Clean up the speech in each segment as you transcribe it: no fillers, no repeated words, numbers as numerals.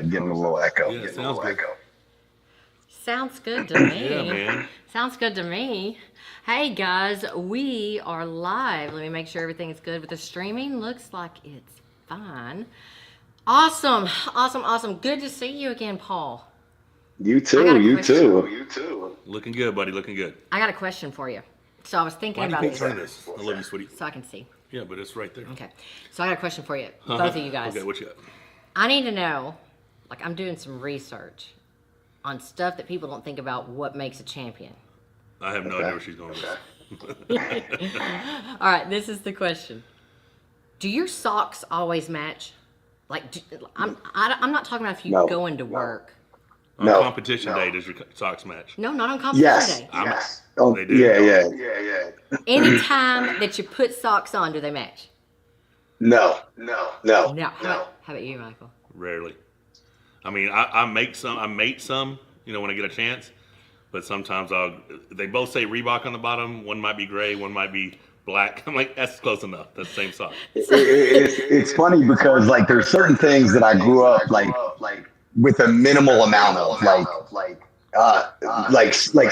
getting a little echo. Yeah, sounds good. Sounds good to me. Yeah, man. Sounds good to me. Hey guys, we are live. Let me make sure everything is good with the streaming. Looks like it's fine. Awesome. Good to see you again, Paul. You too. Looking good, buddy. Looking good. I got a question for you. So I was thinking Why do about you keep this. turning this? I love you, sweetie. So I can see. Yeah, but it's right there. Okay. So I got a question for you, both of you guys. Okay, what you got? I need to know, like I'm doing some research on stuff that people don't think about what makes a champion. I have no idea where she's going with this. All right, this is the question. Do your socks always match? Like, I'm not talking about if you go into work. On competition day, does your socks match? No, not on competition day. Yes. They do. Yeah. Anytime that you put socks on, do they match? No. No. How about you, Michael? Rarely. I mean, I mate some, you know, when I get a chance. But sometimes they both say Reebok on the bottom. One might be gray, one might be black. I'm like, that's close enough. That's the same sock. It's funny because like there's certain things that I grew up like with a minimal amount of like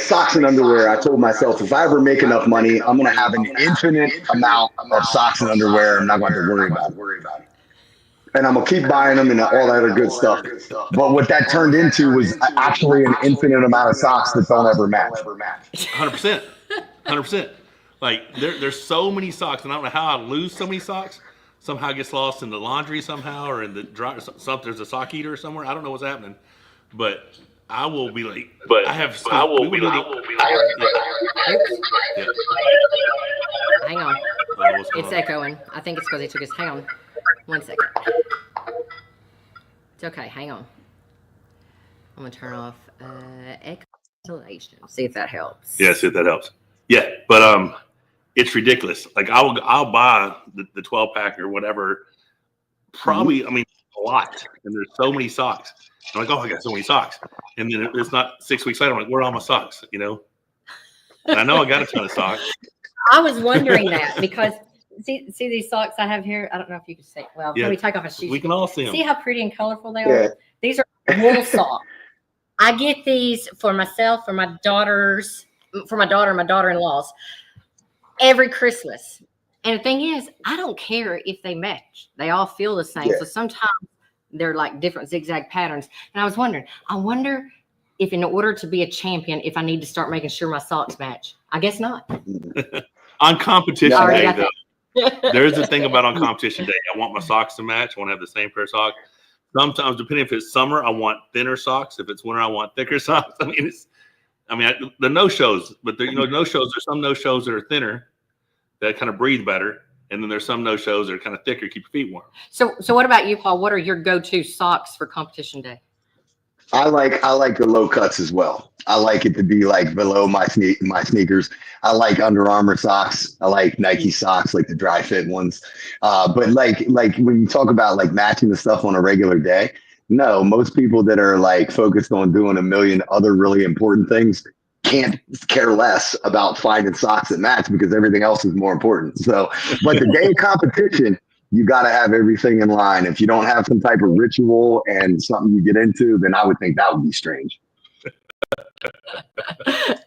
socks and underwear. I told myself if I ever make enough money, I'm gonna have an infinite amount of socks and underwear. I'm not going to worry about it. And I'm gonna keep buying them and all that other good stuff. But what that turned into was actually an infinite amount of socks that don't ever match. 100%. Like there's so many socks, and I don't know how I lose so many socks. Somehow it gets lost in the laundry somehow, or in the dryer. There's a sock eater somewhere. I don't know what's happening, but I will be like. But I have. I will be like. Hang on. It's echoing. I think it's because he took his. Hang on. 1 second. It's okay. Hang on. I'm gonna turn off echo. See if that helps. Yeah, see if that helps. Yeah, but it's ridiculous. Like I'll buy the 12 pack or whatever. Probably, I mean, a lot. And there's so many socks. I'm like, oh, I got so many socks. And then it's not 6 weeks later. I'm like, where are all my socks? You know. And I know I got a ton of socks. I was wondering that because. See these socks I have here? I don't know if you can see. Well, let me take off a shoe. We can all see them. See how pretty and colorful they are? These are wool socks. I get these for myself, for my daughter and my daughter-in-laws every Christmas. And the thing is, I don't care if they match. They all feel the same. So sometimes they're like different zigzag patterns. And I was wondering, I wonder if in order to be a champion, if I need to start making sure my socks match. I guess not. On competition day, though. There's the thing about on competition day. I want my socks to match. I want to have the same pair of socks. Sometimes, depending if it's summer, I want thinner socks. If it's winter, I want thicker socks. I mean, the no-shows, but no-shows. There's some no-shows that are thinner that kind of breathe better, and then there's some no-shows that are kind of thicker, keep your feet warm. So what about you, Paul? What are your go-to socks for competition day? I like the low cuts as well. I like it to be like below my sneakers. I like Under Armour socks. I like Nike socks, like the dry fit ones. But like when you talk about like matching the stuff on a regular day, no, most people that are like focused on doing a million other really important things can't care less about finding socks that match because everything else is more important. So, but the day of competition, you got to have everything in line. If you don't have some type of ritual and something you get into, then I would think that would be strange.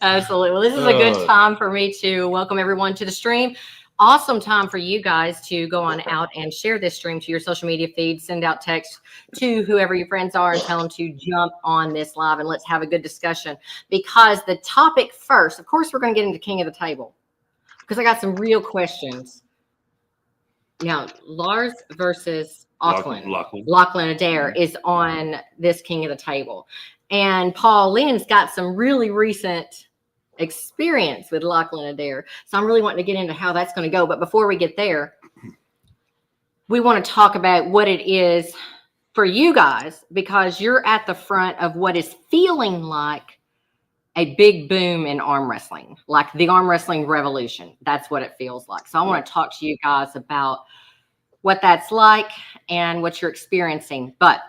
Absolutely. Well, this is a good time for me to welcome everyone to the stream. Awesome time for you guys to go on out and share this stream to your social media feed, send out text to whoever your friends are and tell them to jump on this live and let's have a good discussion. Because the topic first, of course, we're going to get into King of the Table because I got some real questions. Now, Lars versus Lachlan Adair is on this King of the Table. And Paul Lynn's got some really recent experience with Lachlan Adair. So I'm really wanting to get into how that's going to go. But before we get there, we want to talk about what it is for you guys, because you're at the front of what is feeling like a big boom in arm wrestling, like the arm wrestling revolution. That's what it feels like. So I want to talk to you guys about what that's like and what you're experiencing. But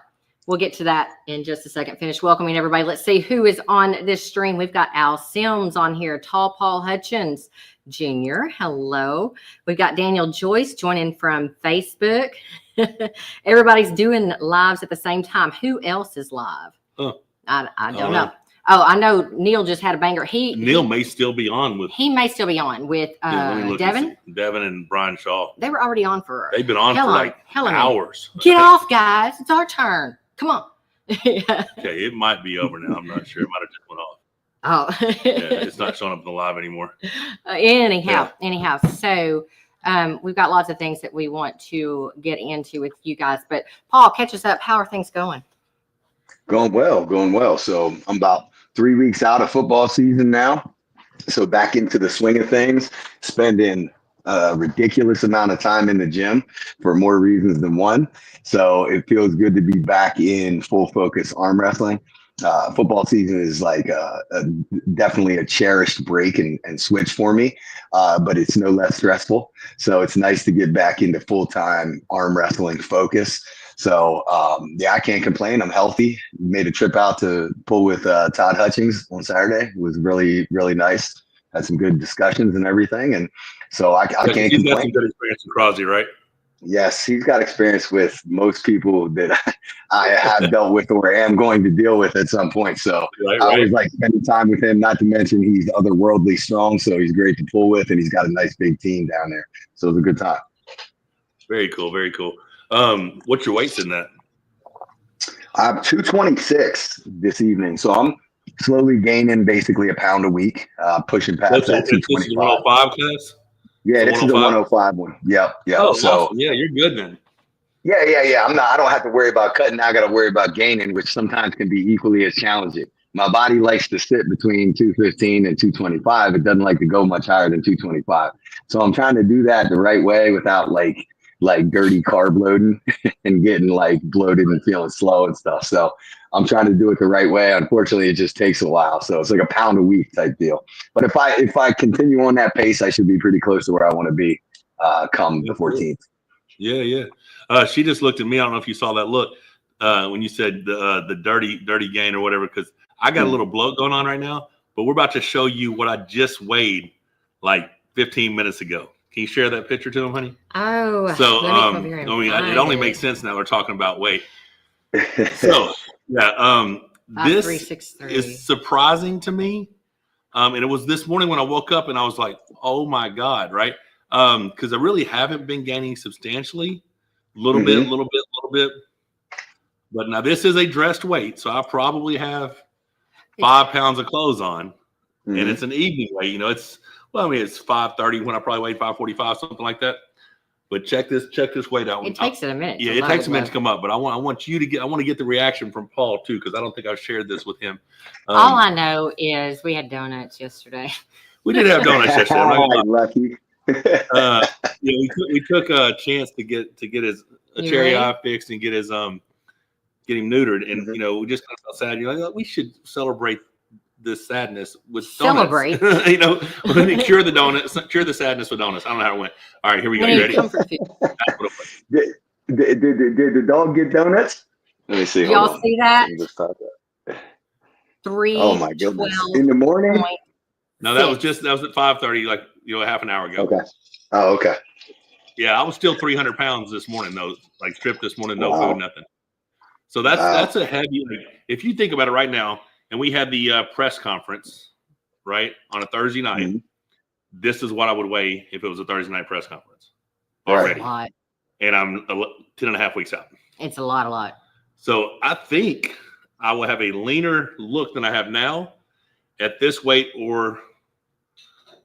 We'll get to that in just a second. Finish welcoming everybody. Let's see who is on this stream. We've got Al Sims on here, Tall Paul Hutchins Jr. Hello. We've got Daniel Joyce joining from Facebook. Everybody's doing lives at the same time. Who else is live? I don't know. Oh, I know Neil just had a banger. Neil may still be on with. He may still be on with Devin. Devin and Brian Shaw. They were already on for. They've been on for like hours. Get off, guys! It's our turn. Come on. Okay, it might be over now. I'm not sure. It might have just went off. Oh. Yeah, it's not showing up in the live anymore. Anyhow. So we've got lots of things that we want to get into with you guys. But Paul, catch us up. How are things going? Going well. So I'm about 3 weeks out of football season now. So back into the swing of things, spending a ridiculous amount of time in the gym for more reasons than one. So it feels good to be back in full focus arm wrestling. Football season is like definitely a cherished break and switch for me, but it's no less stressful. So it's nice to get back into full-time arm wrestling focus. So I can't complain. I'm healthy. Made a trip out to pull with Todd Hutchings on Saturday. It was really, really nice. Had some good discussions and everything. And so I can't complain. He's got some good experience with Crosby, right? Yes, he's got experience with most people that I have dealt with or am going to deal with at some point. So I always like spending time with him, not to mention he's otherworldly strong. So he's great to pull with, and he's got a nice big team down there. So it was a good time. Very cool. Very cool. What's your weights in that? I'm 226 this evening. So I'm slowly gaining basically a pound a week, pushing past that 225. This is 105 class? Yeah, this is the 105 one. Yep. Oh, so awesome. Yeah, you're good then. Yeah. I don't have to worry about cutting. I got to worry about gaining, which sometimes can be equally as challenging. My body likes to sit between 215 and 225. It doesn't like to go much higher than 225. So I'm trying to do that the right way without like dirty carb loading and getting like bloated and feeling slow and stuff. So I'm trying to do it the right way. Unfortunately, it just takes a while. So it's like a pound a week type deal. But if I continue on that pace, I should be pretty close to where I want to be come the 14th. Yeah. She just looked at me. I don't know if you saw that look when you said the dirty gain or whatever, because I got a little bloat going on right now. But we're about to show you what I just weighed like 15 minutes ago. Can you share that picture to them, honey? Oh, so it only makes sense now we're talking about weight. So this is surprising to me, and it was this morning when I woke up and I was like, "Oh my God!" Right? Because I really haven't been gaining substantially, little bit. But now this is a dressed weight, so I probably have 5 pounds of clothes on, and it's an evening weight. You know, it's 5:30 when I probably weighed 545, something like that. But check this weight out. It takes it a minute. Yeah, it takes a minute to come up. But I want you to get. I want to get the reaction from Paul too, because I don't think I've shared this with him. All I know is we had donuts yesterday. We did have donuts yesterday. I'm lucky. We took a chance to get his cherry eye fixed and get his get him neutered, and we just kind of felt sad. You're like, we should celebrate this sadness with donuts. Celebrate. Cure the sadness with donuts. I don't know how it went. All right, here we go. You ready? Did the dog get donuts? Let me see. Y'all see that? 3. Oh my goodness! In the morning? No, that was at 5:30, like a half an hour ago. Okay. Oh, okay. Yeah, I was still 300 pounds this morning though. Like stripped this morning, no food, nothing. So that's a heavy. If you think about it right now. And we had the press conference, right, on a Thursday night. This is what I would weigh if it was a Thursday night press conference already. Right. And I'm 10 and a half weeks out. It's a lot. So I think I will have a leaner look than I have now at this weight or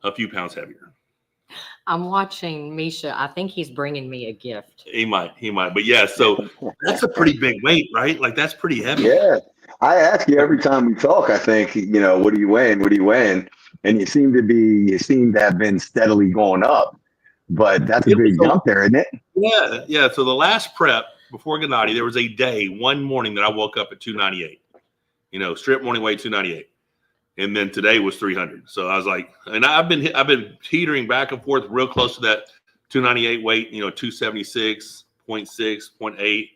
a few pounds heavier. I'm watching Misha. I think he's bringing me a gift. He might. But yeah, so that's a pretty big weight, right? Like that's pretty heavy. Yeah. I ask you every time we talk, I think, what are you weighing? And you seem to have been steadily going up, but that's a big jump there, isn't it? Yeah. So the last prep before Gennady, there was one morning that I woke up at 298, strip morning weight 298. And then today was 300. So I was like, and I've been teetering back and forth real close to that 298 weight, 276.6, 0.8.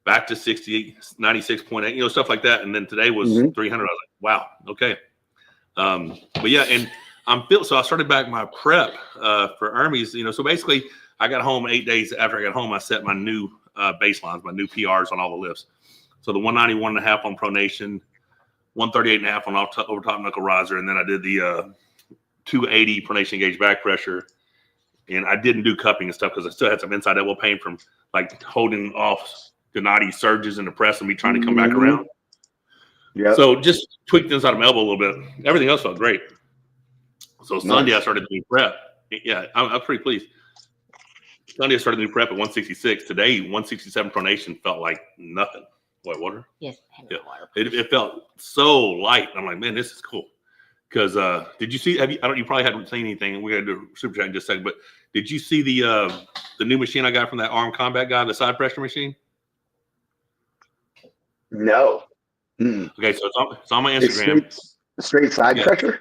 back to 68, 96.8, stuff like that. And then today was 300. I was like, wow, okay. But yeah, and so I started back my prep for Armies, so basically I got home 8 days after I got home. I set my new baselines, my new PRs on all the lifts. So the 191.5 on pronation, 138.5 on overtop knuckle riser. And then I did the 280 pronation gauge back pressure. And I didn't do cupping and stuff because I still had some inside elbow pain from like holding off Gennady surges in the press and me trying to come back around. Yeah. So just tweaked the inside of my elbow a little bit. Everything else felt great. So Sunday I started doing prep. Yeah, I'm pretty pleased. Sunday I started doing prep at 166. Today, 167 pronation felt like nothing. What, water? Yes. Yeah. Water. It felt so light. I'm like, man, this is cool. Because did you see? You probably hadn't seen anything. We're gonna do a super chat in just a second. But did you see the new machine I got from that arm combat guy, the side pressure machine? No. Okay, so it's on my Instagram. Straight side pressure.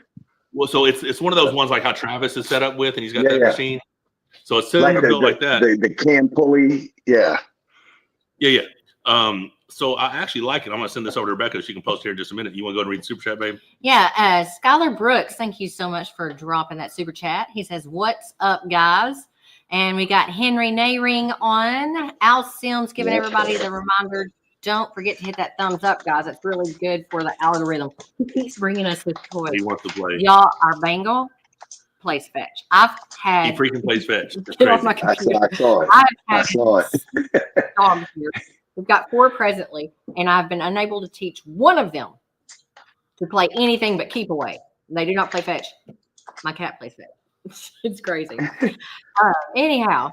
Well, so it's one of those ones like how Travis is set up with, and he's got that machine. So it's similar built like that. The cam pulley. Yeah. Yeah. So I actually like it. I'm gonna send this over to Rebecca. She can post here in just a minute. You want to go and read the super chat, babe? Yeah. Skylar Brooks, thank you so much for dropping that super chat. He says, "What's up, guys?" And we got Henry Nayring on. Al Sims giving everybody the reminder. Don't forget to hit that thumbs up, guys. It's really good for the algorithm. He keeps bringing us his toys. He wants to play. Y'all, our Bengal plays fetch. He freaking plays fetch. Get off my computer. I saw it. Dogs here. We've got 4 presently, and I've been unable to teach one of them to play anything but keep away. They do not play fetch. My cat plays fetch. It's crazy. Anyhow.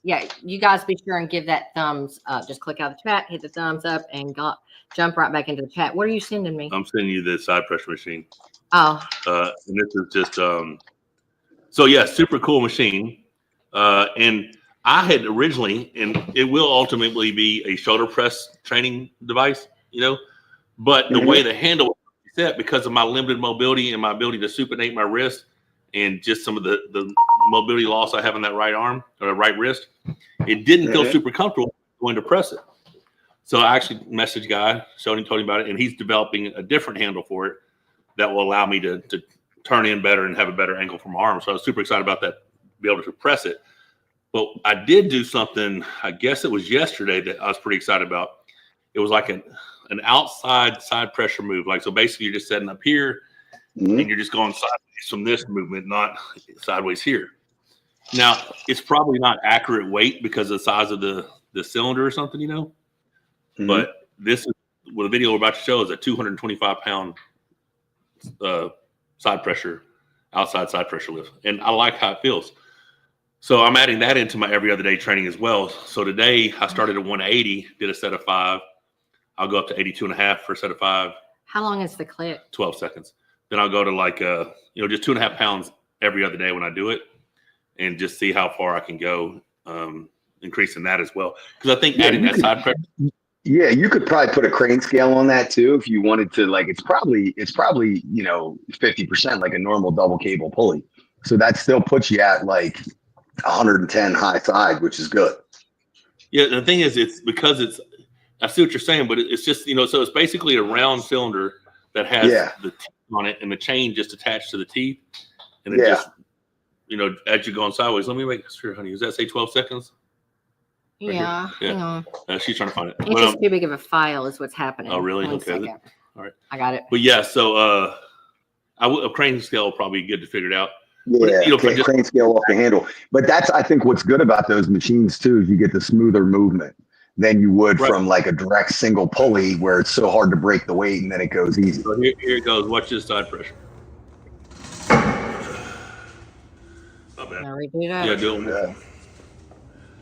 Yeah, you guys be sure and give that thumbs up. Just click out of the chat, hit the thumbs up, and jump right back into the chat. What are you sending me? I'm sending you the side pressure machine. Oh. And this is just so yeah, super cool machine. And I had originally, and it will ultimately be a shoulder press training device, but the way the handle is set, because of my limited mobility and my ability to supinate my wrist and just some of the mobility loss I have in that right arm or right wrist, it didn't feel super comfortable going to press it. So I actually messaged guy, told him about it, and he's developing a different handle for it that will allow me to turn in better and have a better angle for my arm. So I was super excited about that, be able to press it. But I did do something, I guess it was yesterday, that I was pretty excited about. It was like an outside side pressure move. Like, so basically you're just setting up here and you're just going sideways from this movement, not sideways here. Now, it's probably not accurate weight because of the size of the cylinder or something, but this is what the video we're about to show is a 225-pound side pressure, outside side pressure lift. And I like how it feels. So I'm adding that into my every other day training as well. So today I started at 180, did a set of 5. I'll go up to 82.5 for a set of 5. How long is the clip? 12 seconds. Then I'll go to like, just 2.5 pounds every other day when I do it and just see how far I can go, increasing that as well. Because I think adding that side pressure. Yeah, you could probably put a crane scale on that too if you wanted to. Like, it's probably 50% like a normal double cable pulley. So that still puts you at like 110 high side, which is good. Yeah, the thing is, it's because I see what you're saying, but it's just, so it's basically a round cylinder that has the teeth on it and the chain just attached to the teeth. And it just, as you're going sideways, let me make sure, honey, does that say 12 seconds? Right yeah. Hang on. She's trying to find it. It's just too big of a file is what's happening. Oh, really? Okay. All right. I got it. But yeah, so a crane scale will probably be good to figure it out. Yeah, crane scale off the handle. But that's, I think, what's good about those machines too, is you get the smoother movement than you would from like a direct single pulley where it's so hard to break the weight and then it goes easy. So here it goes. Watch this side pressure. Not bad. Yeah, do it more.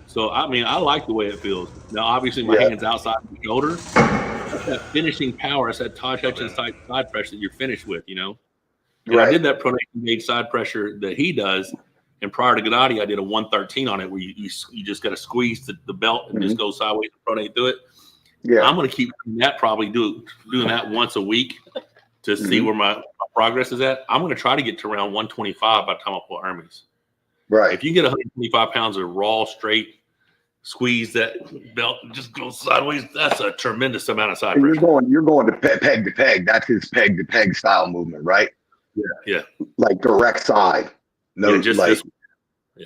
So, I mean, I like the way it feels. Now, obviously, my hand's outside the shoulder. That's that finishing power. That's that Todd Hutchins side pressure that you're finished with, And I did that pronation gauge side pressure that he does. And prior to Gennady, I did a 113 on it where you just got to squeeze the belt and just go sideways and pronate through it. Yeah, I'm going to keep doing that, probably doing that once a week to see where my progress is at. I'm going to try to get to around 125 by the time I pull Armies. Right. If you get 125 pounds of raw, straight, squeeze that belt and just go sideways. That's a tremendous amount of side And pressure. you're going to peg to peg. That's his peg to peg style movement, right? Yeah. Like direct side. No, Yeah, just like this.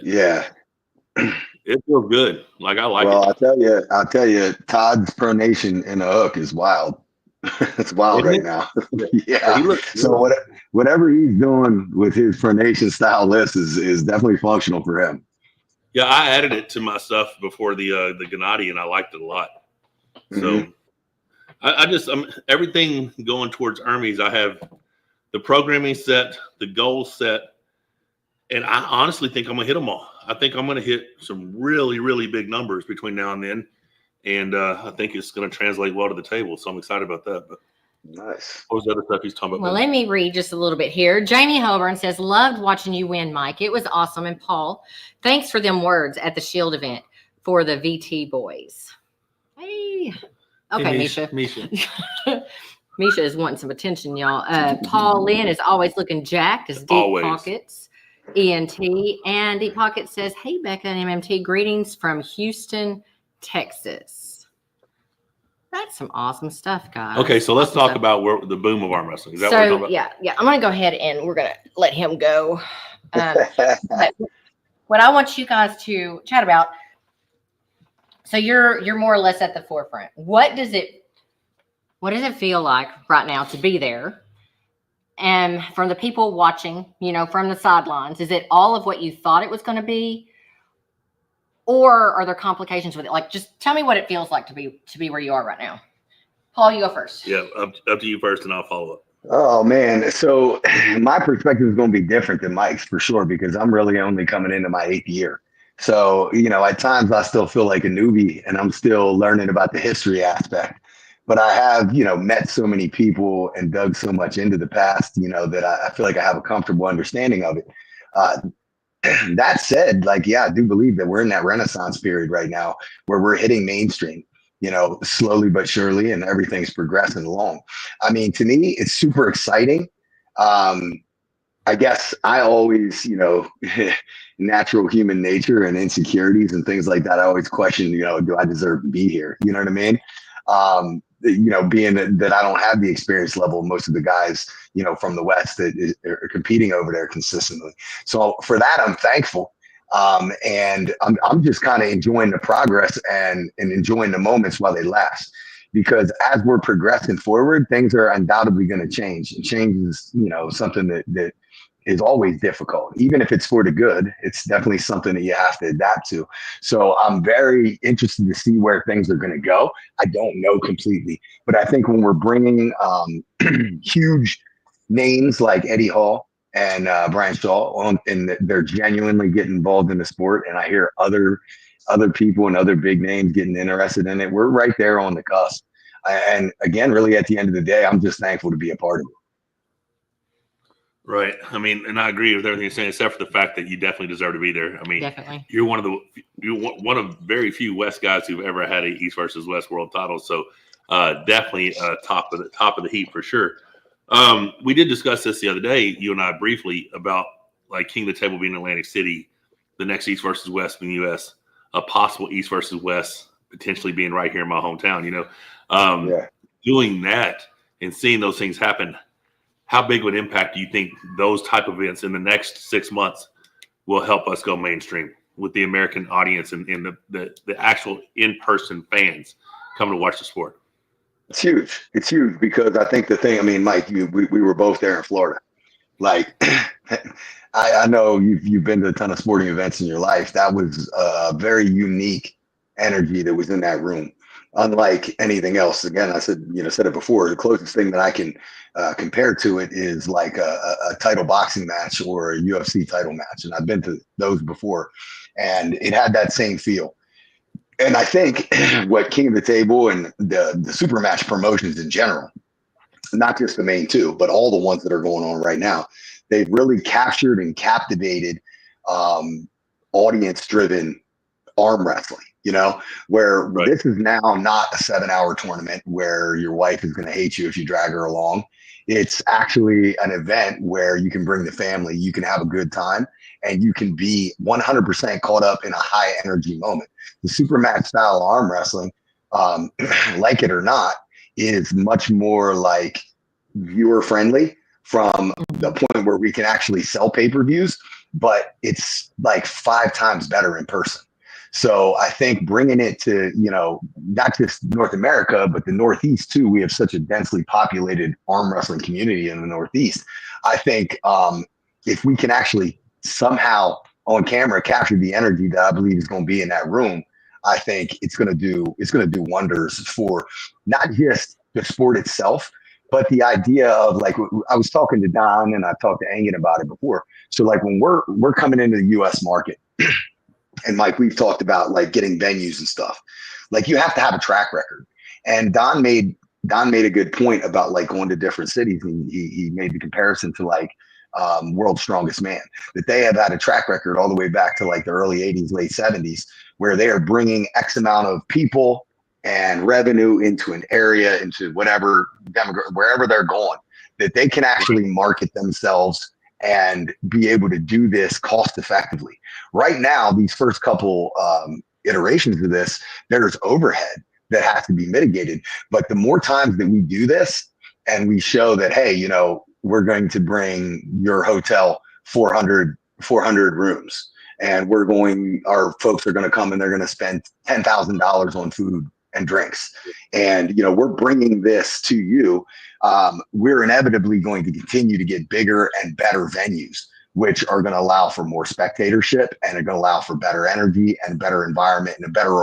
yeah. It feels good. Like I like Well, it. I'll tell you, Todd's pronation in a hook is wild. It's wild Isn't right it? now. Yeah, he Yeah. looks So good. whatever he's doing with his pronation style list is definitely functional for him. Yeah, I added it to my stuff before the Gennady, and I liked it a lot. So I just everything going towards Hermes. I have the programming set, the goals set, and I honestly think I'm gonna hit them all. I think I'm gonna hit some really, really big numbers between now and then, and I think it's gonna translate well to the table. So I'm excited about that. But Nice. what was the other stuff he's talking about? Well, let me read just a little bit here. Jamie Holborn says, loved watching you win, Mike. It was awesome. And Paul, thanks for them words at the Shield event for the VT boys. Hey. Okay, Hey, Misha. Misha. Misha is wanting some attention, y'all. Paul Lynn is always looking jacked as Deep Always. Pockets. ENT. And Deep Pocket says, hey, Becca and MMT, greetings from Houston, Texas. That's some awesome stuff, guys. Okay, so let's Awesome talk stuff. about the boom of arm wrestling. Is that what we're talking about? Yeah. I'm going to go ahead and we're going to let him go. But what I want you guys to chat about, so you're more or less at the forefront. What does it feel like right now to be there? And from the people watching, from the sidelines, is it all of what you thought it was going to be? Or are there complications with it? Like, just tell me what it feels like to be where you are right now. Paul, you go first. Yeah, up to you first, and I'll follow up. Oh man, so my perspective is going to be different than Mike's for sure because I'm really only coming into my 8th year. So at times I still feel like a newbie, and I'm still learning about the history aspect. But I have met so many people and dug so much into the past, that I feel like I have a comfortable understanding of it. That said, I do believe that we're in that renaissance period right now where we're hitting mainstream, slowly but surely, and everything's progressing along. I mean, to me, it's super exciting. I guess I always, natural human nature and insecurities and things like that. I always question, do I deserve to be here? You know what I mean? Being that I don't have the experience level, most of the guys, from the West that are competing over there consistently. So for that, I'm thankful. And I'm just kind of enjoying the progress and enjoying the moments while they last, because as we're progressing forward, things are undoubtedly going to change, and change is, something that is always difficult. Even if it's for the good, it's definitely something that you have to adapt to. So I'm very interested to see where things are going to go. I don't know completely, but I think when we're bringing huge names like Eddie Hall and Brian Shaw on, and they're genuinely getting involved in the sport, and I hear other people and other big names getting interested in it, we're right there on the cusp. And again, really at the end of the day, I'm just thankful to be a part of it. Right. I mean, and I agree with everything you're saying, except for the fact that you definitely deserve to be there. I mean, Definitely. You're one of very few West guys who've ever had a East versus West world title. So definitely top of the heap for sure. We did discuss this the other day, you and I, briefly, about like King of the Table being in Atlantic City, the next East versus West in the U.S., a possible East versus West potentially being right here in my hometown. Doing that and seeing those things happen. How big of an impact do you think those type of events in the next 6 months will help us go mainstream with the American audience and the actual in-person fans coming to watch the sport? It's huge. It's huge because I think Mike, we were both there in Florida. Like, I know you've been to a ton of sporting events in your life. That was a very unique energy that was in that room. Unlike anything else. Again, I said it before, the closest thing that I can compare to it is like a title boxing match or a UFC title match. And I've been to those before, and it had that same feel. And I think what King of the Table and the super match promotions in general, not just the main two, but all the ones that are going on right now, they've really captured and captivated audience-driven arm wrestling. Where Right. This is now not a 7-hour tournament where your wife is going to hate you if you drag her along. It's actually an event where you can bring the family, you can have a good time, and you can be 100% caught up in a high energy moment. The supermatch style arm wrestling, like it or not, is much more like viewer friendly from the point where we can actually sell pay-per-views, but it's like 5 times better in person. So I think bringing it to, not just North America, but the Northeast too. We have such a densely populated arm wrestling community in the Northeast. I think if we can actually somehow on camera capture the energy that I believe is going to be in that room, I think it's going to do wonders for not just the sport itself, but the idea of, like, I was talking to Don and I talked to Engen about it before. So like when we're coming into the US market, and Mike, we've talked about like getting venues and stuff. Like you have to have a track record. And Don made a good point about like going to different cities. And he made the comparison to like World's Strongest Man, that they have had a track record all the way back to like the early 80s, late 70s, where they are bringing X amount of people and revenue into an area, into whatever wherever they're going, that they can actually market themselves and be able to do this cost effectively. Right now, these first couple iterations of this, there's overhead that has to be mitigated. But the more times that we do this and we show that, hey, we're going to bring your hotel 400 rooms, and our folks are going to come and they're going to spend $10,000 on food and drinks. And, we're bringing this to you. We're inevitably going to continue to get bigger and better venues, which are going to allow for more spectatorship and are going to allow for better energy and better environment and a better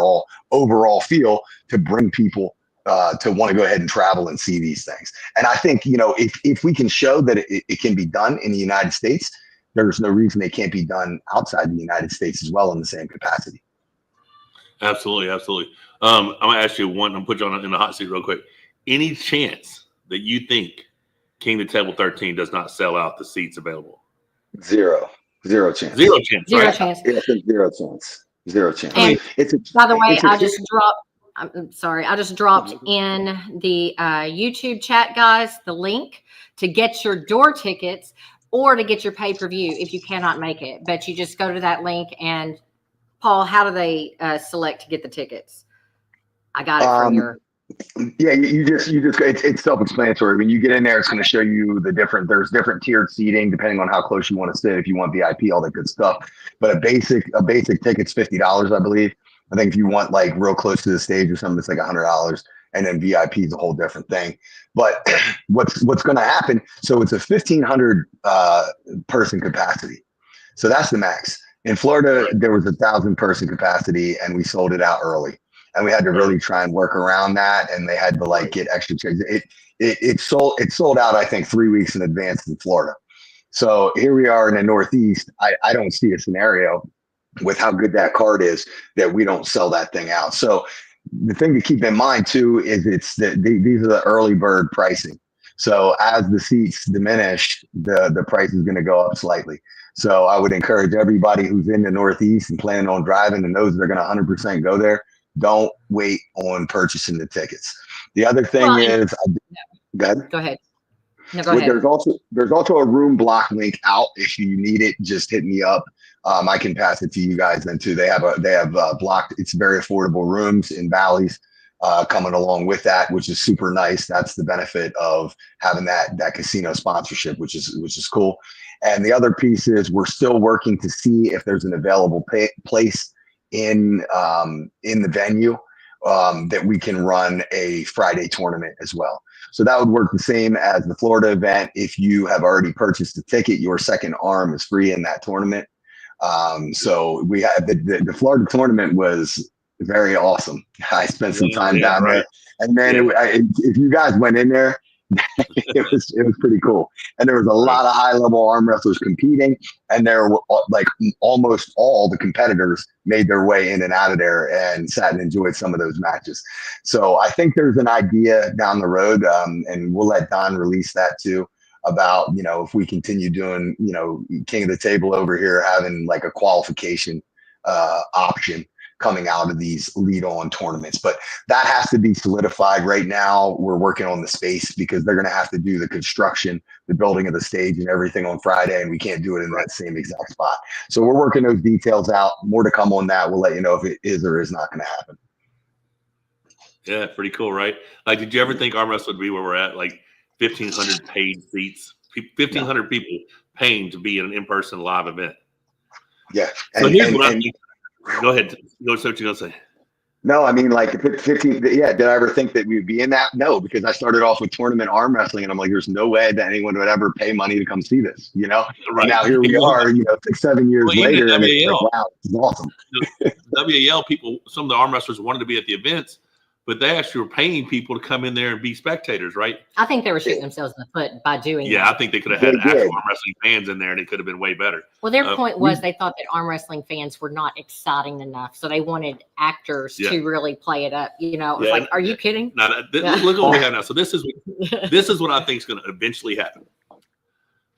overall feel to bring people to want to go ahead and travel and see these things. And I think, if we can show that it can be done in the United States, there's no reason it can't be done outside the United States as well in the same capacity. Absolutely. Absolutely. I'm going to ask you one, I'm put you on in the hot seat real quick. Any chance that you think King of the Table 13 does not sell out the seats available? Zero chance. Zero chance. Zero right? chance. Zero chance. And by the way, I just dropped in the YouTube chat, guys, the link to get your door tickets or to get your pay-per-view if you cannot make it. But you just go to that link. And Paul, how do they select to get the tickets? I got it from your. Yeah, you just it's self-explanatory. When you get in there, it's going to show you there's different tiered seating depending on how close you want to sit, if you want VIP, all that good stuff. But a basic ticket's $50, I believe. I think if you want like real close to the stage or something, it's like $100, and then VIP is a whole different thing. But what's going to happen? So it's a 1,500 person capacity. So that's the max. In Florida, there was 1,000 person capacity, and we sold it out early. And we had to really try and work around that, and they had to like get extra chairs. It sold out, I think, 3 weeks in advance in Florida. So here we are in the Northeast. I don't see a scenario with how good that card is that we don't sell that thing out. So the thing to keep in mind too is these are the early bird pricing. So as the seats diminish, the price is going to go up slightly. So I would encourage everybody who's in the Northeast and planning on driving and knows they're going to 100% go there, don't wait on purchasing the tickets. The other thing is, go ahead. No, go ahead. There's also a room block link out. If you need it, just hit me up. I can pass it to you guys then too. They have blocked. It's very affordable rooms in Bally's coming along with that, which is super nice. That's the benefit of having that casino sponsorship, which is cool. And the other piece is we're still working to see if there's an available place in the venue that we can run a Friday tournament as well. So that would work the same as the Florida event. If you have already purchased a ticket, your second arm is free in that tournament. So we had the Florida tournament was very awesome. I spent some time down there, and man, if you guys went in there, it was pretty cool. And there was a lot of high level arm wrestlers competing, and there were like almost all the competitors made their way in and out of there and sat and enjoyed some of those matches. So I think there's an idea down the road, and we'll let Don release that too, about, if we continue doing, King of the Table over here, having like a qualification option coming out of these lead on tournaments. But that has to be solidified right now. We're working on the space because they're going to have to do the construction, the building of the stage and everything on Friday. And we can't do it in that same exact spot. So we're working those details out. More to come on that. We'll let you know if it is or is not going to happen. Yeah, pretty cool, right? Like, did you ever think arm wrestling would be where we're at? Like 1,500 paid seats, 1,500 people paying to be in an in-person live event. Yeah. So here's what I think. Go ahead. Go say what you're going to say. No, I mean, like 15. Yeah. Did I ever think that we'd be in that? No, because I started off with tournament arm wrestling and I'm like, there's no way that anyone would ever pay money to come see this, you know? Right. And now here we are, 6-7 years later. And it's like, wow, it's awesome. WAL people, some of the arm wrestlers wanted to be at the events, but they actually were paying people to come in there and be spectators, right? I think they were shooting themselves in the foot by doing that. Yeah, I think they could have had actual arm wrestling fans in there and it could have been way better. Well, their point was they thought that arm wrestling fans were not exciting enough. So they wanted actors to really play it up. You know, it was like, are you kidding? Now, look at what we have now. So this is what I think is going to eventually happen.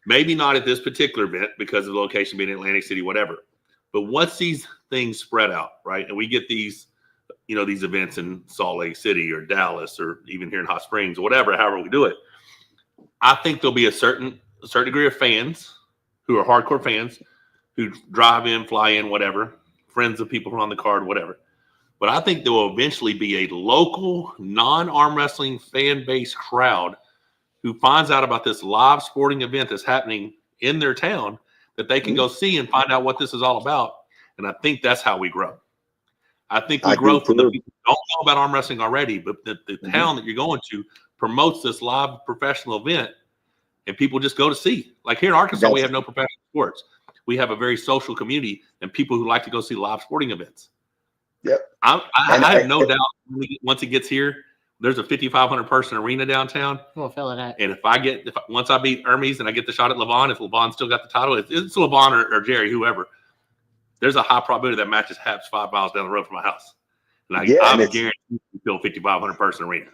Maybe not at this particular event because of the location being in Atlantic City, whatever. But once these things spread out, right, and we get these events in Salt Lake City or Dallas or even here in Hot Springs or whatever, however we do it, I think there'll be a certain degree of fans who are hardcore fans who drive in, fly in, whatever, friends of people who are on the card, whatever. But I think there will eventually be a local non-arm wrestling fan-based crowd who finds out about this live sporting event that's happening in their town that they can go see and find out what this is all about. And I think that's how we grow. I think we grow from the people who don't know about arm wrestling already, but the town that you're going to promotes this live professional event and people just go to see. Like here in Arkansas, we have no professional sports. We have a very social community and people who like to go see live sporting events. Yep. I have no doubt once it gets here, there's a 5,500 person arena downtown. We'll fill it up. And once I beat Hermes and I get the shot at Levon, if Levon still got the title, it's Levon or Jerry, whoever. There's a high probability that match happens 5 miles down the road from my house. I'm guaranteed to fill 5,500 person arena.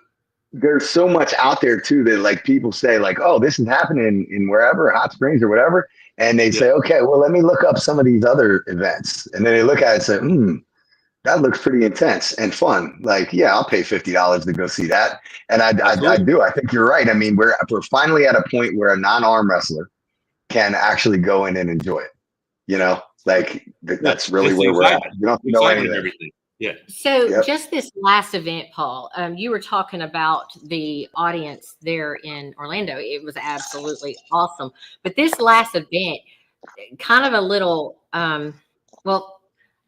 There's so much out there too that like people say like, oh, this is happening in wherever, Hot Springs or whatever. And they say, okay, well, let me look up some of these other events. And then they look at it and say, that looks pretty intense and fun. Like, yeah, I'll pay $50 to go see that. And I do. I think you're right. I mean, we're finally at a point where a non-arm wrestler can actually go in and enjoy it. You know, like that's really where we're at. You don't have to know anything. Yeah. So just this last event, Paul, you were talking about the audience there in Orlando. It was absolutely awesome. But this last event, kind of a little, a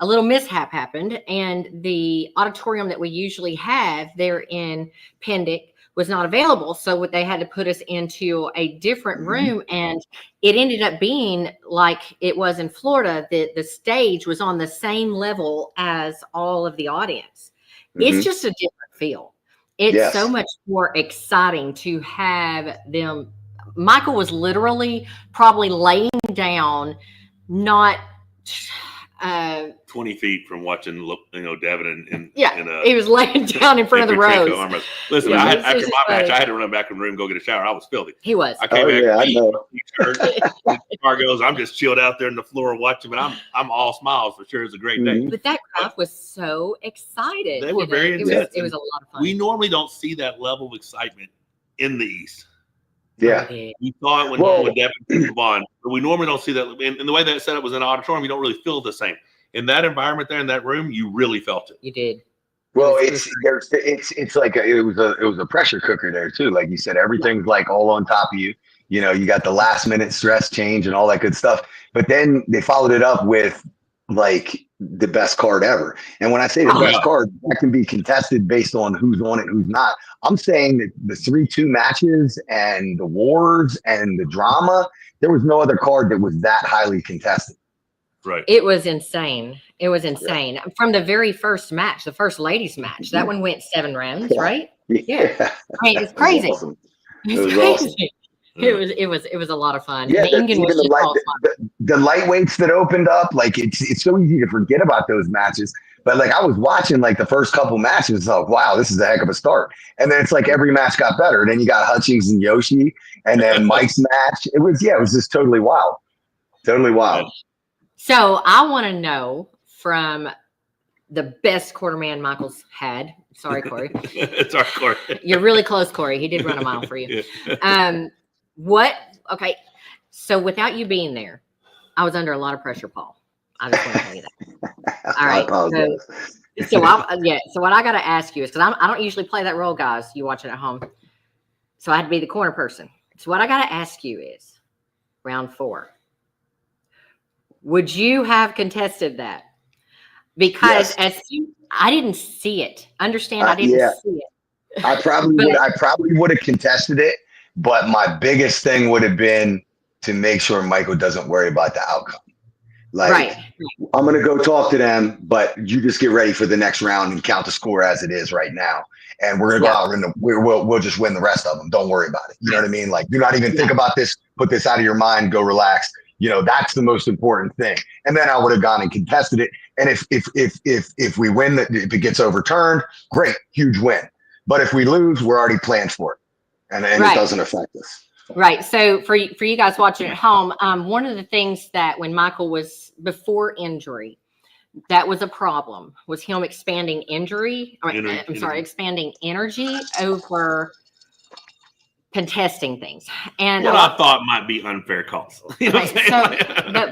little mishap happened, and the auditorium that we usually have there in Pendick was not available. So they had to put us into a different room, and it ended up being like it was in Florida, that the stage was on the same level as all of the audience. It's just a different feel. It's so much more exciting to have them. Michael was literally probably laying down, not 20 feet from watching, Devin and he was laying down in front of the rows. Listen, after my match, I had to run back in the room, go get a shower. I was filthy. He was. I came back. Car goes. I'm just chilled out there on the floor watching, but I'm all smiles for sure. It was a great day. But that crowd was so excited. They were very intense. It was a lot of fun. We normally don't see that level of excitement in the East. Yeah. We saw it when Devin and Levon, but we normally don't see that. And the way that setup was in an auditorium, you don't really feel the same. In that environment there in that room, you really felt it. You did. Well, it's like it was a pressure cooker there too. Like you said, everything's like all on top of you. You know, you got the last minute stress change and all that good stuff. But then they followed it up with like the best card ever. And when I say the best card, that can be contested based on who's on it, who's not. I'm saying that the 3-2 matches and the wars and the drama, there was no other card that was that highly contested. Right. It was insane. It was insane. Yeah. From the very first match, the first ladies match, that one went 7 rounds, right? Yeah. I mean, it's crazy. Awesome. It was crazy. Awesome. It was a lot of fun. Yeah, the lightweights that opened up, like it's so easy to forget about those matches. But like I was watching like the first couple matches, like wow, this is a heck of a start. And then it's like every match got better. Then you got Hutchings and Yoshi, and then Mike's match. It was just totally wild, totally wild. So I want to know from the best quarterman Michael's had. Sorry, Corey. It's our Corey. You're really close, Corey. He did run a mile for you. Okay. So without you being there, I was under a lot of pressure, Paul. I just want to tell you that. All right. So what I got to ask you is, because I don't usually play that role, guys. You watch it at home. So I had to be the corner person. So what I got to ask you is, round 4, would you have contested that? Because I didn't see it. Understand? I didn't see it. I probably would have contested it, but my biggest thing would have been to make sure Michael doesn't worry about the outcome. Like, I'm going to go talk to them, but you just get ready for the next round and count the score as it is right now. And we're going to go out and we'll just win the rest of them. Don't worry about it. You know what I mean? Like, do not even think about this. Put this out of your mind. Go relax. You know, that's the most important thing. And then I would have gone and contested it. And if we win, if it gets overturned, great, huge win. But if we lose, we're already planned for it, and it doesn't affect us. Right. So for you guys watching at home, one of the things that when Michael was before injury, that was a problem, was him expanding expanding energy over contesting things. And what I thought might be unfair calls. You know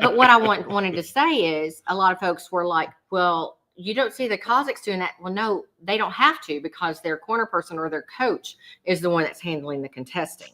but what I wanted to say is, a lot of folks were like, well, you don't see the Kazakhs doing that. Well, no, they don't have to, because their corner person or their coach is the one that's handling the contesting.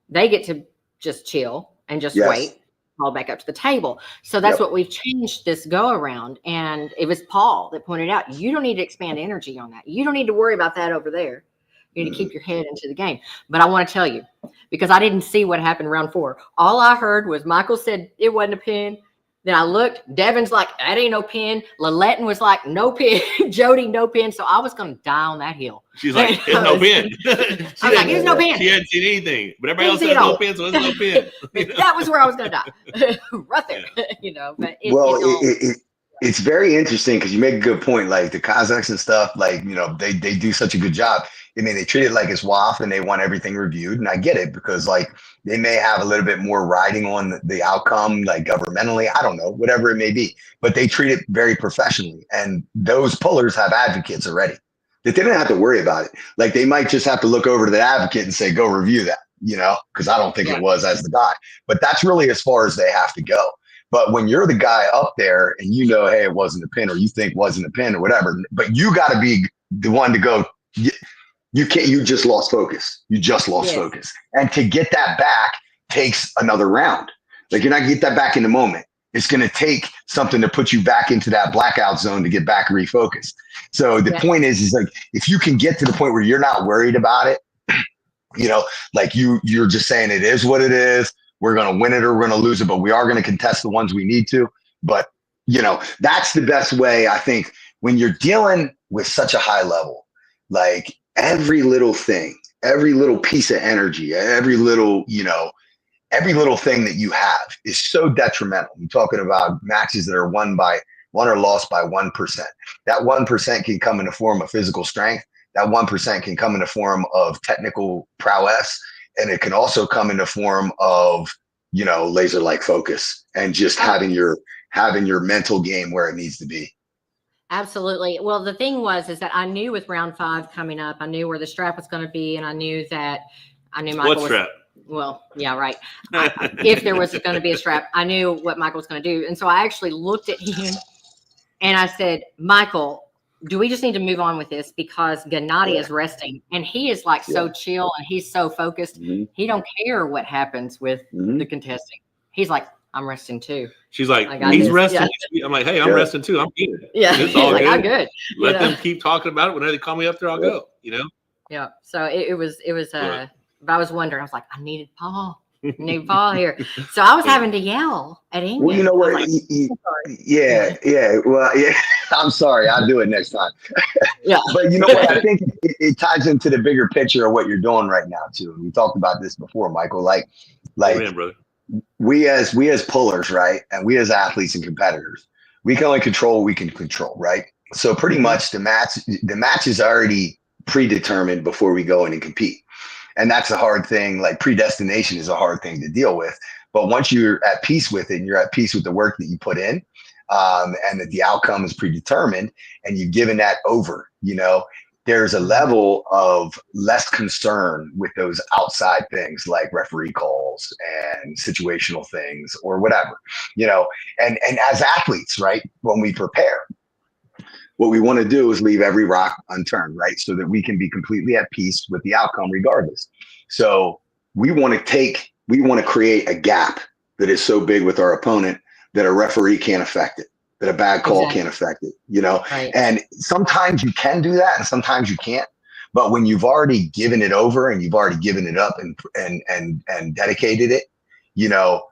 They get to just chill and just wait, all back up to the table. So that's what we've changed this go around. And it was Paul that pointed out, you don't need to expand energy on that. You don't need to worry about that over there. You need to keep your head into the game. But I want to tell you, because I didn't see what happened round 4. All I heard was Michael said it wasn't a pin. Then I looked. Devin's like, that ain't no pin. Liletton was like, no pin. Jody, no pin. So I was going to die on that hill. She's like, it's no pin. I was like, there's no pin. She hadn't seen anything. But everybody else said no pin, so it's no pin. You know? That was where I was going to die. Right there. You know, but it's very interesting, because you make a good point. Like the Kazakhs and stuff, like, you know, they do such a good job. I mean, they treat it like it's WAF and they want everything reviewed. And I get it, because like they may have a little bit more riding on the outcome, like governmentally, I don't know, whatever it may be, but they treat it very professionally. And those pullers have advocates already that they don't have to worry about it. Like they might just have to look over to the advocate and say, go review that, you know, because I don't think it was as the guy, but that's really as far as they have to go. But when you're the guy up there and you know, hey, it wasn't a pin, or you think wasn't a pin or whatever, but you got to be the one to go, you just lost focus. You just lost focus. And to get that back takes another round. Like you're not gonna get that back in the moment. It's going to take something to put you back into that blackout zone to get back refocused. So the point is like, if you can get to the point where you're not worried about it, you know, like you're just saying it is what it is. We're going to win it or we're going to lose it, but we are going to contest the ones we need to. But, you know, that's the best way, I think, when you're dealing with such a high level, like every little thing, every little piece of energy, every little thing that you have is so detrimental. I'm talking about matches that are won or lost by 1%. That 1% can come in the form of physical strength. That 1% can come in the form of technical prowess. And it can also come in the form of, you know, laser-like focus and just having your mental game where it needs to be. Absolutely. Well, the thing is that I knew with round 5 coming up, I knew where the strap was going to be, and I knew Michael what strap? Well, yeah, right. If there was going to be a strap, I knew what Michael was going to do. And so I actually looked at him and I said, Michael, do we just need to move on with this? Because Gennady is resting and he is like so chill and he's so focused. Mm-hmm. He don't care what happens with the contesting. He's like, I'm resting too. She's like he's resting. Yeah. I'm like, hey, I'm resting too. I'm good. Yeah. It's all like, good. I'm good. Let them keep talking about it. Whenever they call me up there, I'll go, you know? Yeah. So it was but I was wondering, I was like, I needed Paul. New Paul here. So I was having to yell at England. Well, you know what? Like, Well, yeah. I'm sorry. I'll do it next time. Yeah. But you know what? I think it ties into the bigger picture of what you're doing right now too. We talked about this before, Michael. Like brother. we as pullers, right? And we as athletes and competitors, we can only control what we can control, right? So pretty much the match is already predetermined before we go in and compete. And that's a hard thing. Like predestination is a hard thing to deal with. But once you're at peace with it and you're at peace with the work that you put in, and that the outcome is predetermined, and you've given that over, there's a level of less concern with those outside things like referee calls and situational things or whatever, and as athletes, right, when we prepare, what we want to do is leave every rock unturned, right? So that we can be completely at peace with the outcome regardless. So we want to create a gap that is so big with our opponent that a referee can't affect it, that a bad call can't affect it, Right. And sometimes you can do that and sometimes you can't. But when you've already given it over and you've already given it up and dedicated it,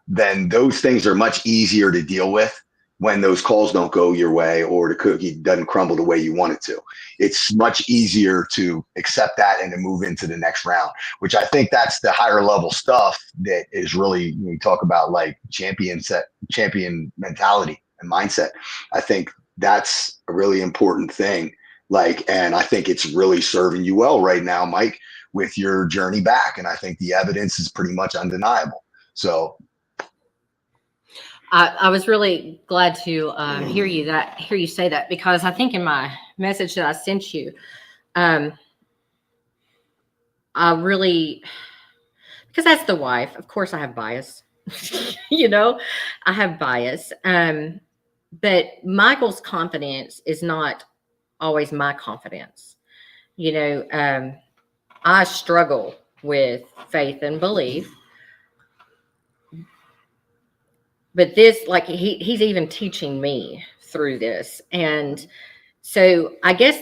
then those things are much easier to deal with when those calls don't go your way or the cookie doesn't crumble the way you want it to. It's much easier to accept that and to move into the next round, which I think that's the higher level stuff that is really, when we talk about like champion mentality and mindset, I think that's a really important thing. And I think it's really serving you well right now, Mike, with your journey back. And I think the evidence is pretty much undeniable. So I was really glad to hear you say that, because I think in my message that I sent you, I really, because as the wife, of course I have bias, I have bias. But Michael's confidence is not always my confidence. I struggle with faith and belief. But this, like, he's even teaching me through this. And so I guess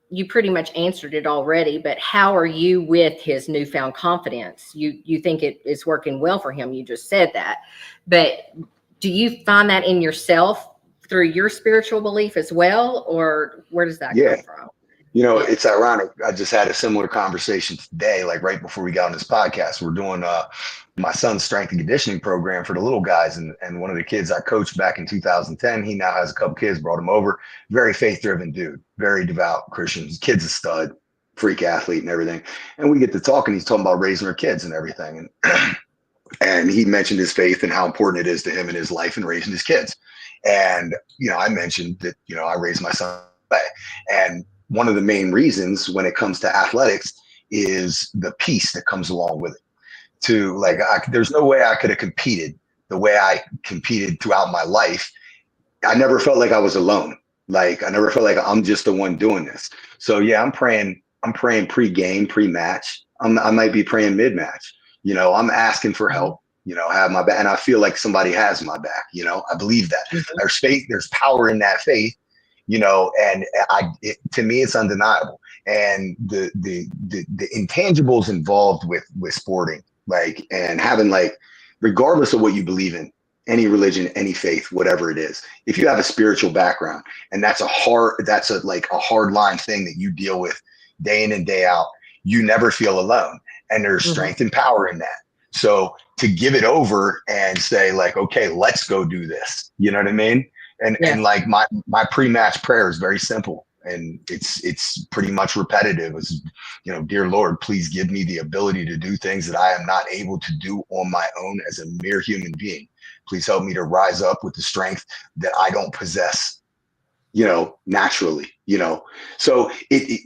you pretty much answered it already, but how are you with his newfound confidence? You think it is working well for him. You just said that. But do you find that in yourself through your spiritual belief as well? Or where does that come from? It's ironic. I just had a similar conversation today, like right before we got on this podcast. We're doing my son's strength and conditioning program for the little guys. And one of the kids I coached back in 2010, he now has a couple kids, brought him over. Very faith-driven dude, very devout Christian. His kid's a stud, freak athlete and everything. And we get to talking. He's talking about raising our kids and everything. And he mentioned his faith and how important it is to him in his life and raising his kids. And, I mentioned that, I raised my son that way. And one of the main reasons when it comes to athletics is the peace that comes along with it. There's no way I could have competed the way I competed throughout my life. I never felt like I was alone. I never felt like I'm just the one doing this. So yeah, I'm praying pre-game, pre-match. I might be praying mid-match. I'm asking for help. Have my back, and I feel like somebody has my back. I believe that. Mm-hmm. There's faith. There's power in that faith. And to me, it's undeniable. And the intangibles involved with sporting, and having regardless of what you believe in, any religion, any faith, whatever it is, if you have a spiritual background, and that's a hard line thing that you deal with day in and day out, you never feel alone. And there's strength and power in that. So to give it over and say okay, let's go do this. You know what I mean? And my pre-match prayer is very simple, and it's pretty much repetitive. It's, dear Lord, please give me the ability to do things that I am not able to do on my own as a mere human being. Please help me to rise up with the strength that I don't possess, naturally, So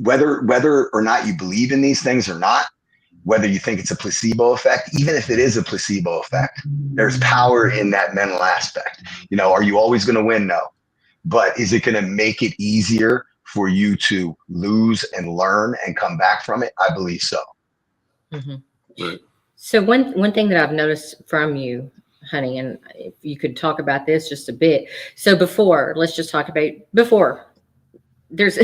whether or not you believe in these things or not, whether you think it's a placebo effect, even if it is a placebo effect, there's power in that mental aspect. Are you always going to win? No. But is it going to make it easier for you to lose and learn and come back from it? I believe so. Mm-hmm. Right. So one thing that I've noticed from you, honey, and if you could talk about this just a bit. So let's just talk about before. There's,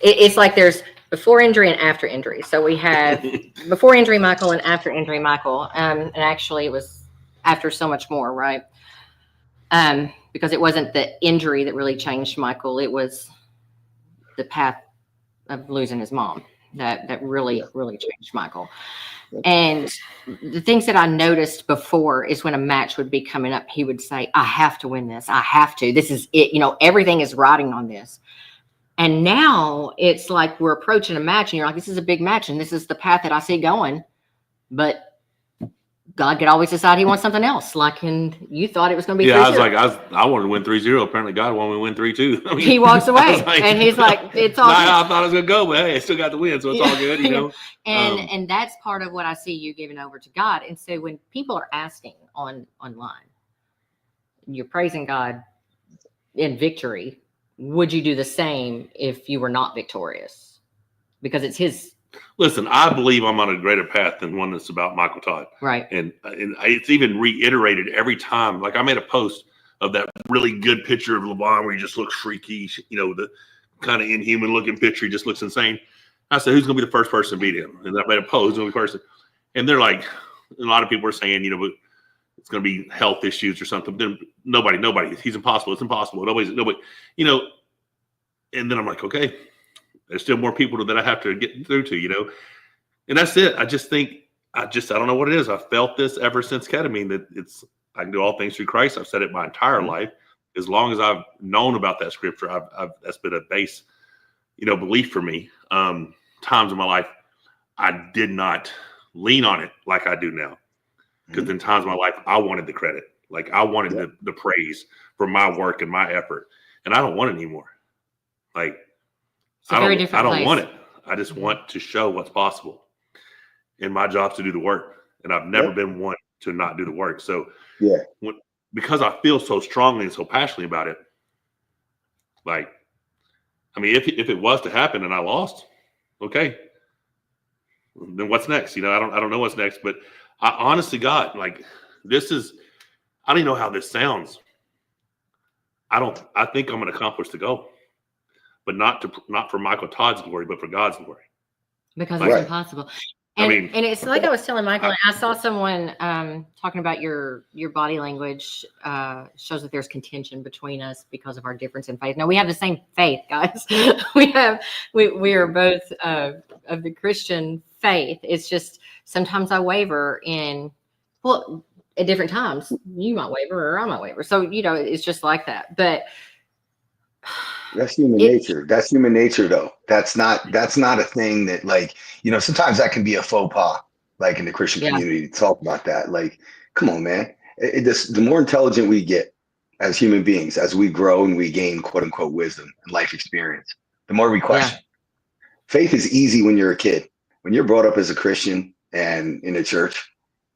it's like there's before injury and after injury. So we have before injury Michael and after injury Michael. And actually it was after so much more, right? Because it wasn't the injury that really changed Michael. It was the path of losing his mom that really changed Michael. And the things that I noticed before is when a match would be coming up, he would say, I have to win this. I have to. This is it. Everything is riding on this. And now it's like we're approaching a match and you're like, this is a big match and this is the path that I see going. But God could always decide he wants something else. Like, and you thought it was going to be 3-0. I wanted to win 3-0. Apparently God wanted me to win 3-2. I mean, he walks away and he's like, it's all good. I thought I was going to go, but hey, I still got the win. So it's all good, you know? And that's part of what I see you giving over to God. And so when people are asking online, you're praising God in victory. Would you do the same if you were not victorious? Because it's his. Listen, I believe I'm on a greater path than one that's about Michael Todd. Right. And it's even reiterated every time. Like I made a post of that really good picture of LeBron where he just looks freaky, you know, the kind of inhuman looking picture. He just looks insane. I said, who's going to be the first person to beat him? And I made a post, who's the person. And they're like, a lot of people are saying, you know, but it's going to be health issues or something. Then nobody. He's impossible. It's impossible. Nobody. You know, and then I'm like, okay. There's still more people that I have to get through to, you know, and that's it. I just think I don't know what it is. I felt this ever since ketamine that I can do all things through Christ. I've said it my entire life. As long as I've known about that scripture, that's been a base, you know, belief for me. Times in my life, I did not lean on it like I do now, because in times of my life, I wanted the credit, like I wanted the praise for my work and my effort, and I don't want it anymore. Like. I don't want it. I just want to show what's possible. And my job's to do the work. And I've never been one to not do the work. So because I feel so strongly and so passionately about it, like, I mean, if it was to happen and I lost, okay, then what's next? You know, I don't know what's next, but I honestly, God, like I don't even know how this sounds. I think I'm going to accomplish the goal. But not for Michael Todd's glory, but for God's glory. Because it's impossible. And it's like I was telling Michael, I saw someone talking about your body language shows that there's contention between us because of our difference in faith. Now we have the same faith, guys. we are both of the Christian faith. It's just sometimes I waver at different times. You might waver or I might waver. So, you know, it's just like that. But that's human nature. That's human nature, though. That's not a thing that, like, you know, sometimes that can be a faux pas, like in the Christian community, to talk about that. Like, come on, man. The more intelligent we get as human beings, as we grow and we gain quote unquote wisdom and life experience, the more we question. Faith is easy when you're a kid. When you're brought up as a Christian and in a church,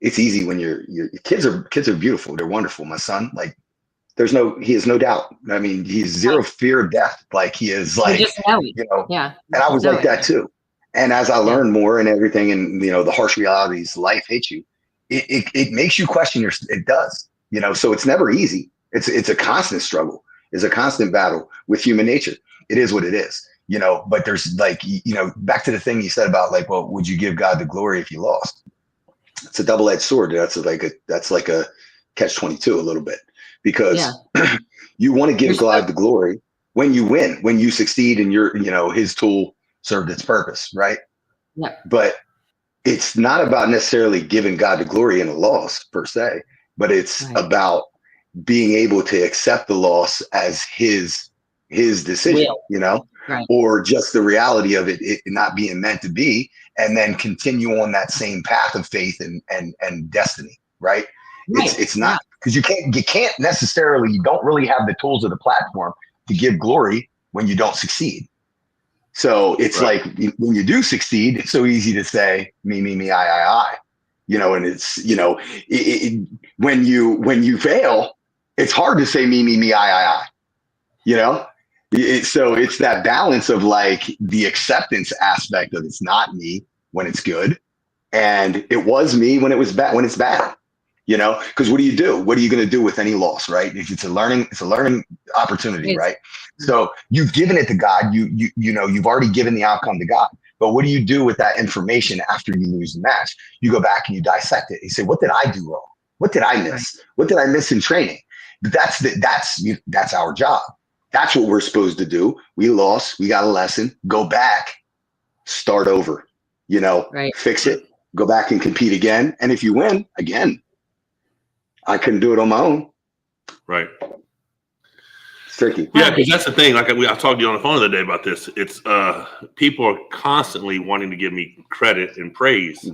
it's easy when your kids are beautiful. They're wonderful. My son, like, he has no doubt. I mean, he's zero fear of death. Like he is like, you know, and I was like that too. And as I learned more and everything, and, you know, the harsh realities life hits you, it makes you question it does, you know, so it's never easy. It's a constant struggle. It's a constant battle with human nature. It is what it is, you know, but there's like, you know, back to the thing you said about like, well, would you give God the glory if you lost? It's a double-edged sword. That's like a catch-22 a little bit. Because you want to give God the glory when you win, when you succeed and his tool served its purpose, right? Yeah. But it's not about necessarily giving God the glory in a loss per se, but it's about being able to accept the loss as his decision, you know, or just the reality of it not being meant to be, and then continue on that same path of faith and destiny, right? It's not. Because you can't necessarily, you don't really have the tools or the platform to give glory when you don't succeed. So it's like when you do succeed, it's so easy to say me, I, you know, and it's, you know, when you fail, it's hard to say me, I, you know. So it's that balance of like the acceptance aspect of it's not me when it's good, and it was me when it was bad, when it's bad. You know, because what do you do? What are you going to do with any loss, right? If it's a learning opportunity, right? So you've given it to God. You know, you've already given the outcome to God. But what do you do with that information after you lose the match? You go back and you dissect it. You say, what did I do wrong? What did I miss? What did I miss in training? That's our job. That's what we're supposed to do. We lost. We got a lesson. Go back, start over. You know, fix it. Go back and compete again. And if you win again. I couldn't do it on my own. Right. It's tricky. Yeah, because that's the thing. Like I talked to you on the phone the other day about this. It's people are constantly wanting to give me credit and praise.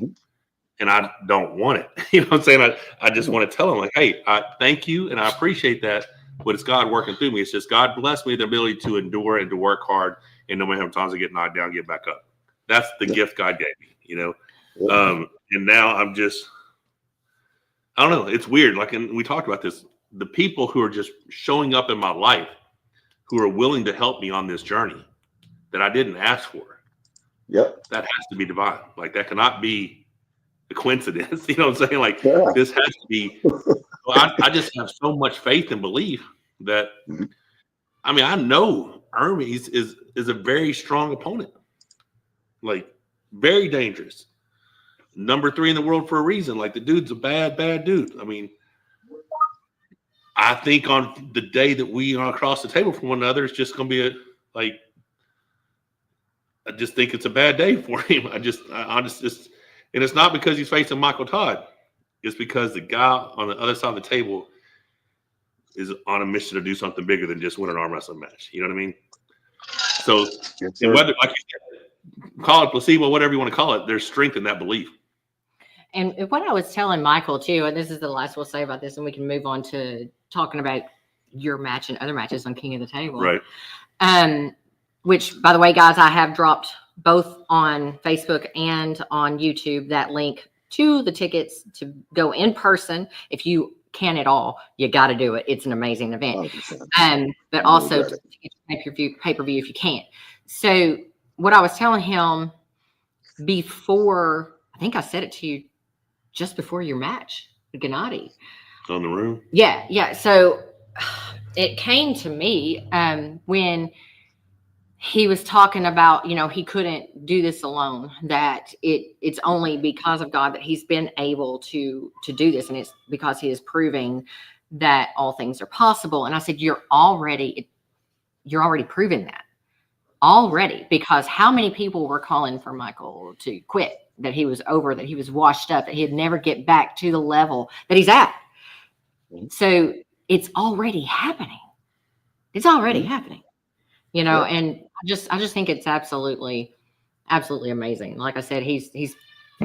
and I don't want it. You know what I'm saying? I just want to tell him, like, hey, I thank you and I appreciate that, but it's God working through me. It's just God blessed me with the ability to endure and to work hard, and no matter how many times I get knocked down, get back up. That's the gift God gave me, you know. And now I'm just, I don't know. It's weird. Like, and we talked about this. The people who are just showing up in my life, who are willing to help me on this journey that I didn't ask for. Yep. That has to be divine. Like, that cannot be a coincidence. You know what I'm saying? Like, this has to be. I just have so much faith and belief that, I mean, I know Hermes is a very strong opponent. Like, very dangerous. Number 3 in the world for a reason. Like, the dude's a bad dude. I mean, I think on the day that we are across the table from one another, it's just going to be I just think it's a bad day for him. And it's not because he's facing Michael Todd. It's because the guy on the other side of the table is on a mission to do something bigger than just win an arm wrestling match. You know what I mean? So, and whether, like you said, call it placebo, whatever you want to call it, there's strength in that belief. And what I was telling Michael too, and this is the last we'll say about this, and we can move on to talking about your match and other matches on King of the Table. Right. Which, by the way, guys, I have dropped both on Facebook and on YouTube that link to the tickets to go in person. If you can at all, you got to do it. It's an amazing event. But also to get your pay-per-view if you can't. So what I was telling him before, I think I said it to you just before your match with Gennady. On the room? Yeah. So it came to me when he was talking about, he couldn't do this alone, that it's only because of God that he's been able to do this. And it's because he is proving that all things are possible. And I said, you're already proving that already, because how many people were calling for Michael to quit, that he was over, that he was washed up, that he'd never get back to the level that he's at. So it's already happening. It's already happening, and I just think it's absolutely amazing. Like I said, he's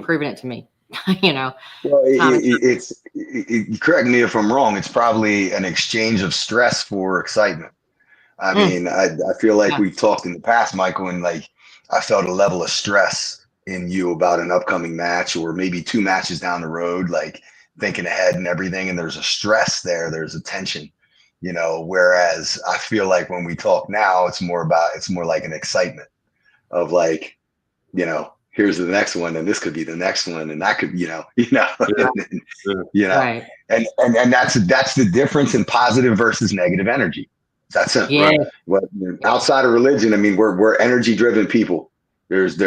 proven it to me, Well, correct me if I'm wrong. It's probably an exchange of stress for excitement. I mean, I feel like we've talked in the past, Michael, and like I felt a level of stress in you about an upcoming match, or maybe 2 matches down the road, like thinking ahead and everything. And there's a stress there. There's a tension, whereas I feel like when we talk now, it's more like an excitement of like, here's the next one, and this could be the next one, and that could, Right. And that's the difference in positive versus negative energy. That's it. Yeah. Right? Outside of religion, I mean, we're energy driven people. There's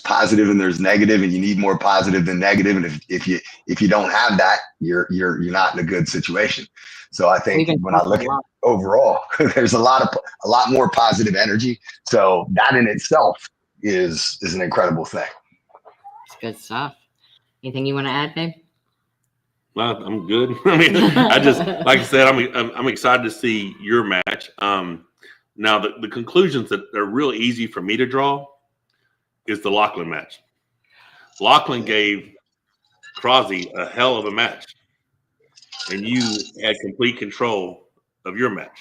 positive and there's negative, and you need more positive than negative. And if you don't have that, you're not in a good situation. So I think when I look at overall, there's a lot more positive energy. So that in itself is an incredible thing. It's good stuff. Anything you want to add, babe? Well, I'm good. I mean, I just, like I said, I'm excited to see your match. Now, the conclusions that are real easy for me to draw is the Lachlan match. Lachlan gave Crosby a hell of a match, and you had complete control of your match.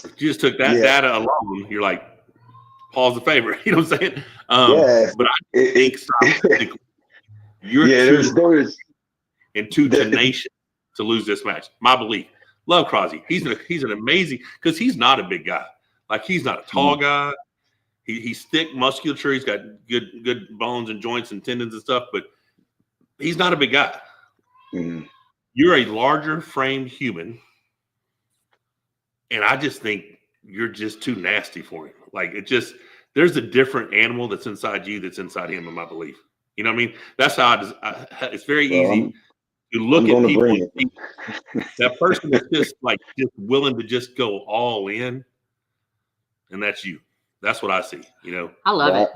If you just took that data alone, you're like, Paul's the favorite. You know what I'm saying? But I think you're too tenacious to lose this match. My belief. Love Crosby. He's an amazing, because he's not a big guy. Like, he's not a tall guy. He's thick musculature. He's got good bones and joints and tendons and stuff, but he's not a big guy. You're a larger framed human, and I just think you're just too nasty for him. Like, there's a different animal that's inside you that's inside him, in my belief. You know what I mean? That's how it's very easy. You look at people, that person is just willing to just go all in, and that's you. That's what I see. I love it.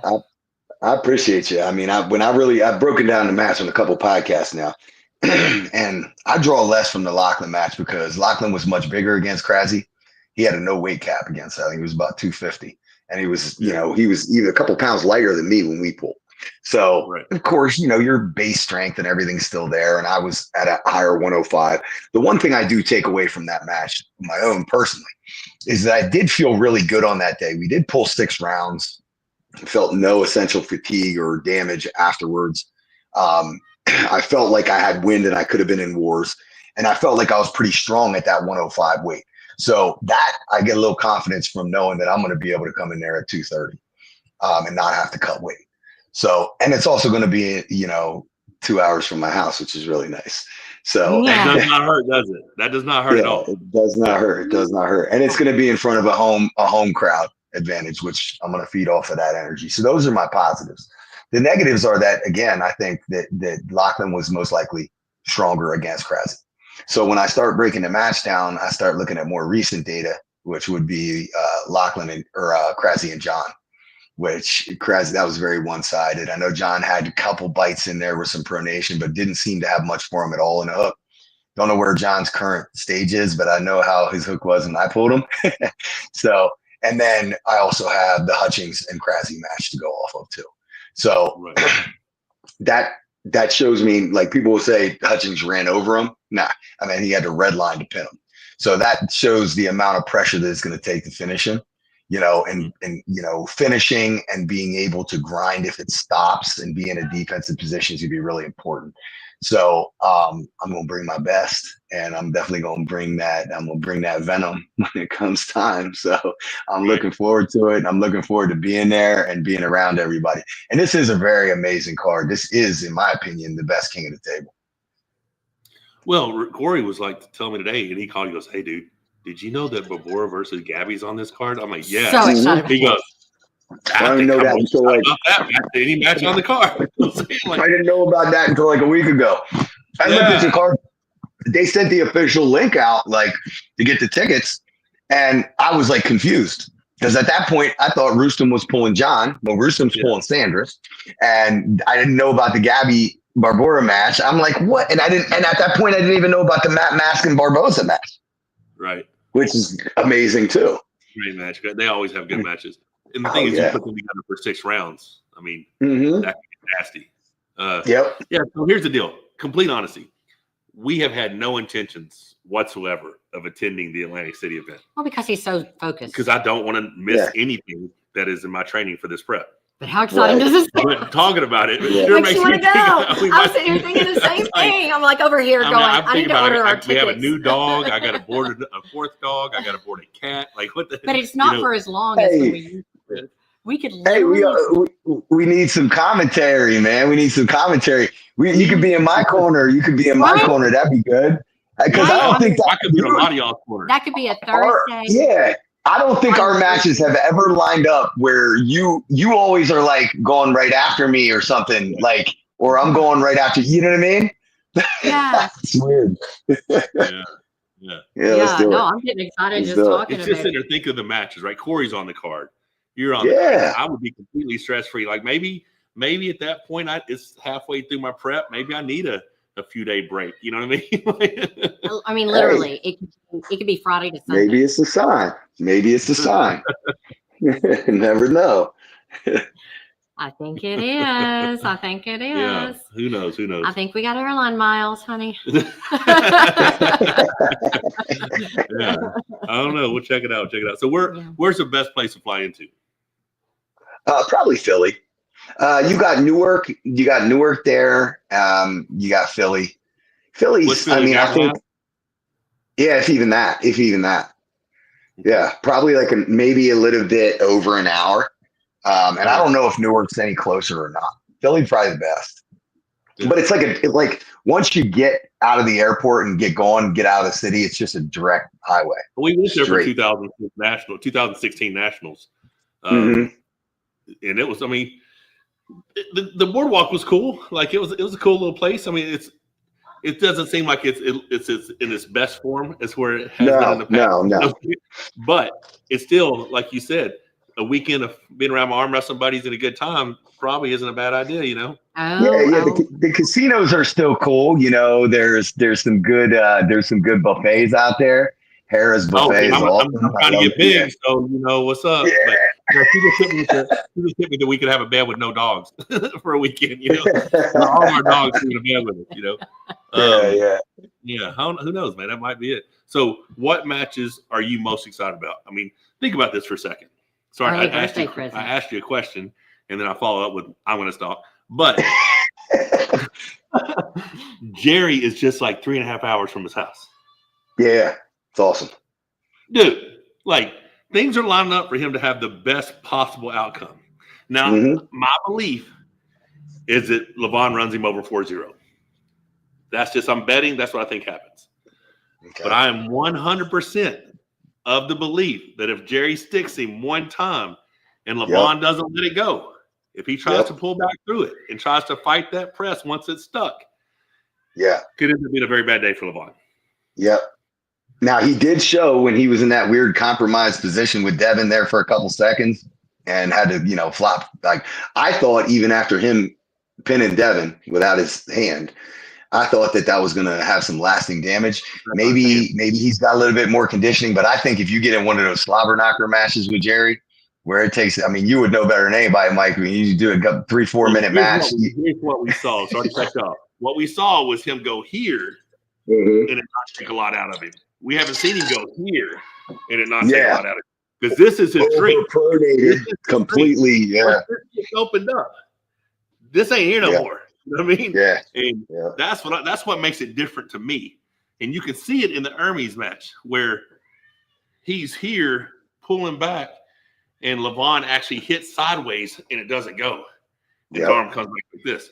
I appreciate you. I mean, I've broken down the match on a couple podcasts now, and I draw less from the Lachlan match because Lachlan was much bigger against Krasny. He had a no weight cap against him. He was about 250, and he was, he was either a couple pounds lighter than me when we pulled. So of course, your base strength and everything's still there. And I was at a higher 105. The one thing I do take away from that match, my own personally, is that I did feel really good on that day. We did pull 6 rounds, felt no essential fatigue or damage afterwards. I felt like I had wind and I could have been in wars. And I felt like I was pretty strong at that 105 weight. So that I get a little confidence from knowing that I'm going to be able to come in there at 230 and not have to cut weight. So, and it's also going to be, 2 hours from my house, which is really nice. So that does not hurt, does it? That does not hurt at all. It does not hurt. It does not hurt. And it's going to be in front of a home crowd advantage, which I'm going to feed off of that energy. So those are my positives. The negatives are that, again, I think that Lachlan was most likely stronger against Krasi. So when I start breaking the match down, I start looking at more recent data, which would be Lachlan or Krasi and John, which Krasi, that was very one-sided. I know John had a couple bites in there with some pronation, but didn't seem to have much for him at all in a hook. Don't know where John's current stage is, but I know how his hook was when I pulled him. So, and then I also have the Hutchings and Krasi match to go off of too. So that shows me, like people will say Hutchings ran over him. Nah, I mean, he had a red line to pin him. So that shows the amount of pressure that it's going to take to finish him, and finishing and being able to grind if it stops and be in a defensive position is going to be really important. So I'm going to bring my best, and I'm definitely going to bring that. I'm going to bring that venom when it comes time. So I'm looking forward to it. I'm looking forward to being there and being around everybody. And this is a very amazing card. This is, in my opinion, the best king of the table. Well, Corey was like, tell me today, and he called. He goes, "Hey, dude, did you know that Barbora versus Gabby's on this card?" I'm like, "Yeah." So excited. He goes, I didn't know that until like any match on the card. I didn't know about that until like a week ago. I looked at the card. They sent the official link out like to get the tickets, and I was like confused because at that point I thought Rustam was pulling John, but Rustam's pulling Sanders, and I didn't know about the Gabby Barbora match. I'm like, what? And I didn't. And at that point, I didn't even know about the Matt Mask and Barboza match, right? Which is amazing too. Great match. They always have good matches. And the thing is, you put them together for 6 rounds. I mean, that could be nasty. Yeah. So here's the deal. Complete honesty. We have had no intentions whatsoever of attending the Atlantic City event. Well, because he's so focused. Because I don't want to miss anything that is in my training for this prep. But how exciting does this But talking about it, sure makes me go. I'm sitting here thinking the same thing. I'm like over here going, I need to order our tickets. We have a new dog. I got to board a 4th dog. I got to board a cat. Like what the? But it's not for as long as we could. Hey, we need some commentary, man. We need some commentary. You could be in my corner. You could be in my corner. That'd be good. Because I don't think that I could be in a lot of y'all's corner. That could be a Thursday. I don't think our matches have ever lined up where you always are like going right after me or something like, or I'm going right after you. Know what I mean? Yeah, it's weird. Yeah. Let's do it. I'm getting excited just talking about it. It's about just sitting there thinking of the matches, right? Corey's on the card. You're on the card. I would be completely stress-free. Like maybe at that point, it's halfway through my prep. Maybe I need a few-day break. You know what I mean? I mean, literally, it could be Friday to Sunday. Maybe it's a sign. Never know. I think it is. Yeah. Who knows? I think we got airline miles, honey. Yeah. I don't know. We'll check it out. So where's the best place to fly into? Probably Philly. You got Newark. You got Newark there. You got Philly. Philly's. I mean, I think. Yeah, if even that. Yeah, probably like maybe a little bit over an hour. And I don't know if Newark's any closer or not. Philly's probably the best. But it's like once you get out of the airport and get out of the city, it's just a direct highway. We went there for 2016 Nationals. And it was, I mean, the boardwalk was cool. Like it was a cool little place. I mean, it doesn't seem like it's in its best form as where it has been in the past. No. But it's still, like you said, a weekend of being around my arm wrestling buddies and a good time probably isn't a bad idea, you know? The casinos are still cool. You know, there's some good buffets out there. Harrah's buffet is awesome. I'm trying to get big, so you know what's up. Yeah, just hit me that we could have a bed with no dogs for a weekend. All of our dogs in a bed with us. Yeah. Who knows, man? That might be it. So, what matches are you most excited about? I mean, think about this for a second. Sorry, I asked you a question, and then I follow up with I'm going to stop. But Jerry is just like 3.5 hours from his house. Yeah, it's awesome, dude. Like, things are lining up for him to have the best possible outcome. Now, my belief is that Levon runs him over 4-0. That's just, I'm betting that's what I think happens. Okay. But I am 100% of the belief that if Jerry sticks him one time and Levon doesn't let it go, if he tries to pull back through it and tries to fight that press once it's stuck, could end up being a very bad day for Levon. Yep. Now, he did show when he was in that weird compromised position with Devin there for a couple seconds and had to, flop. Like, I thought even after him pinning Devin without his hand, I thought that was going to have some lasting damage. Maybe he's got a little bit more conditioning, but I think if you get in one of those slobber knocker matches with Jerry, where it takes, you would know better than anybody, Mike. When you do a 3-4 minute match. Here's what we saw. Sorry to cut you off. What we saw was him go here and it not take a lot out of him. We haven't seen him go here and it not take a lot out of him. Because this is his dream. Completely, It's opened up. This ain't here no more. You know what I mean? Yeah. And that's what makes it different to me. And you can see it in the Hermes match where he's here pulling back and Levon actually hits sideways and it doesn't go. His arm comes back like this.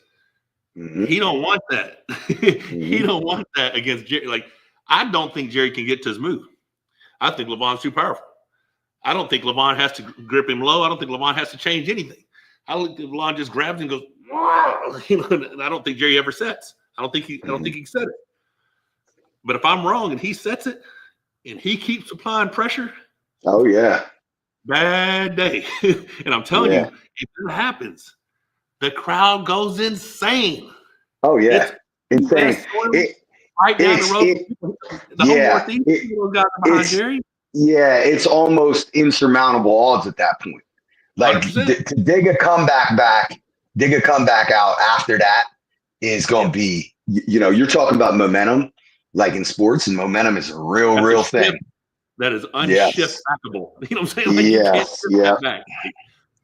He don't want that. He don't want that against Jerry. Like, I don't think Jerry can get to his move. I think Levon's too powerful. I don't think Levon has to grip him low. I don't think Levon has to change anything. I think Levon just grabs him and goes, and I don't think Jerry ever sets. I don't think he set it. But if I'm wrong and he sets it and he keeps applying pressure, bad day. And I'm telling you, if that happens, the crowd goes insane. Oh yeah, it's insane. Right down the road, the whole Northeast got behind Jerry. Yeah, it's almost insurmountable odds at that point. Like to dig a comeback out after that is going to be, you're talking about momentum, like in sports, and momentum is a real thing. That is unshiftable. You know what I'm saying? Like, you can't shift that back. Like,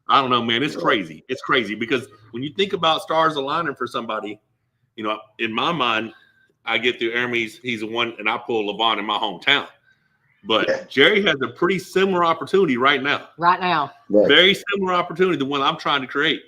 I don't know, man. It's crazy. It's crazy because when you think about stars aligning for somebody, in my mind, I get through Hermes, he's the one, and I pull Levon in my hometown. But Jerry has a pretty similar opportunity right now. Very similar opportunity to one I'm trying to create,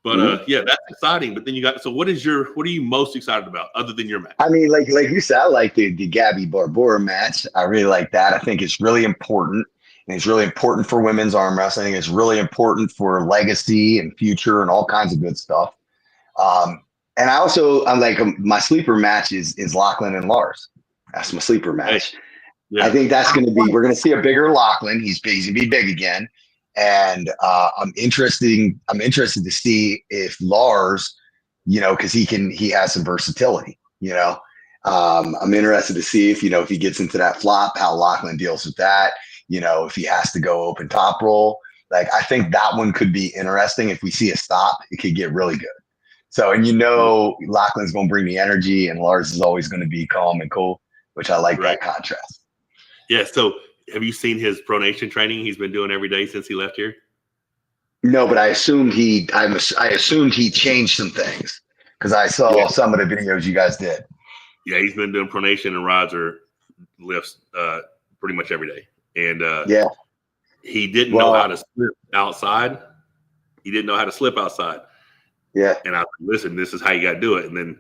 But that's exciting. But then what are you most excited about other than your match? I mean, like you said, I like the Gabby Barbora match. I really like that. I think it's really important. And it's really important for women's arm wrestling. It's really important for legacy and future and all kinds of good stuff. And I'm like, my sleeper match is Lachlan and Lars. That's my sleeper match. Yeah. I think that's going to be, we're going to see a bigger Lachlan. He's going to be big again. And I'm interested to see if Lars, because he has some versatility, I'm interested to see if he gets into that flop, how Lachlan deals with that, if he has to go open top roll. Like, I think that one could be interesting. If we see a stop, it could get really good. So, and Lachlan's going to bring the energy and Lars is always going to be calm and cool, which I like that contrast. Yeah. So have you seen his pronation training he's been doing every day since he left here? No, but I assumed he changed some things because I saw some of the videos you guys did. Yeah, he's been doing pronation and riser lifts pretty much every day. And he didn't know how to slip outside. He didn't know how to slip outside. Yeah. And I said, listen, this is how you got to do it. And then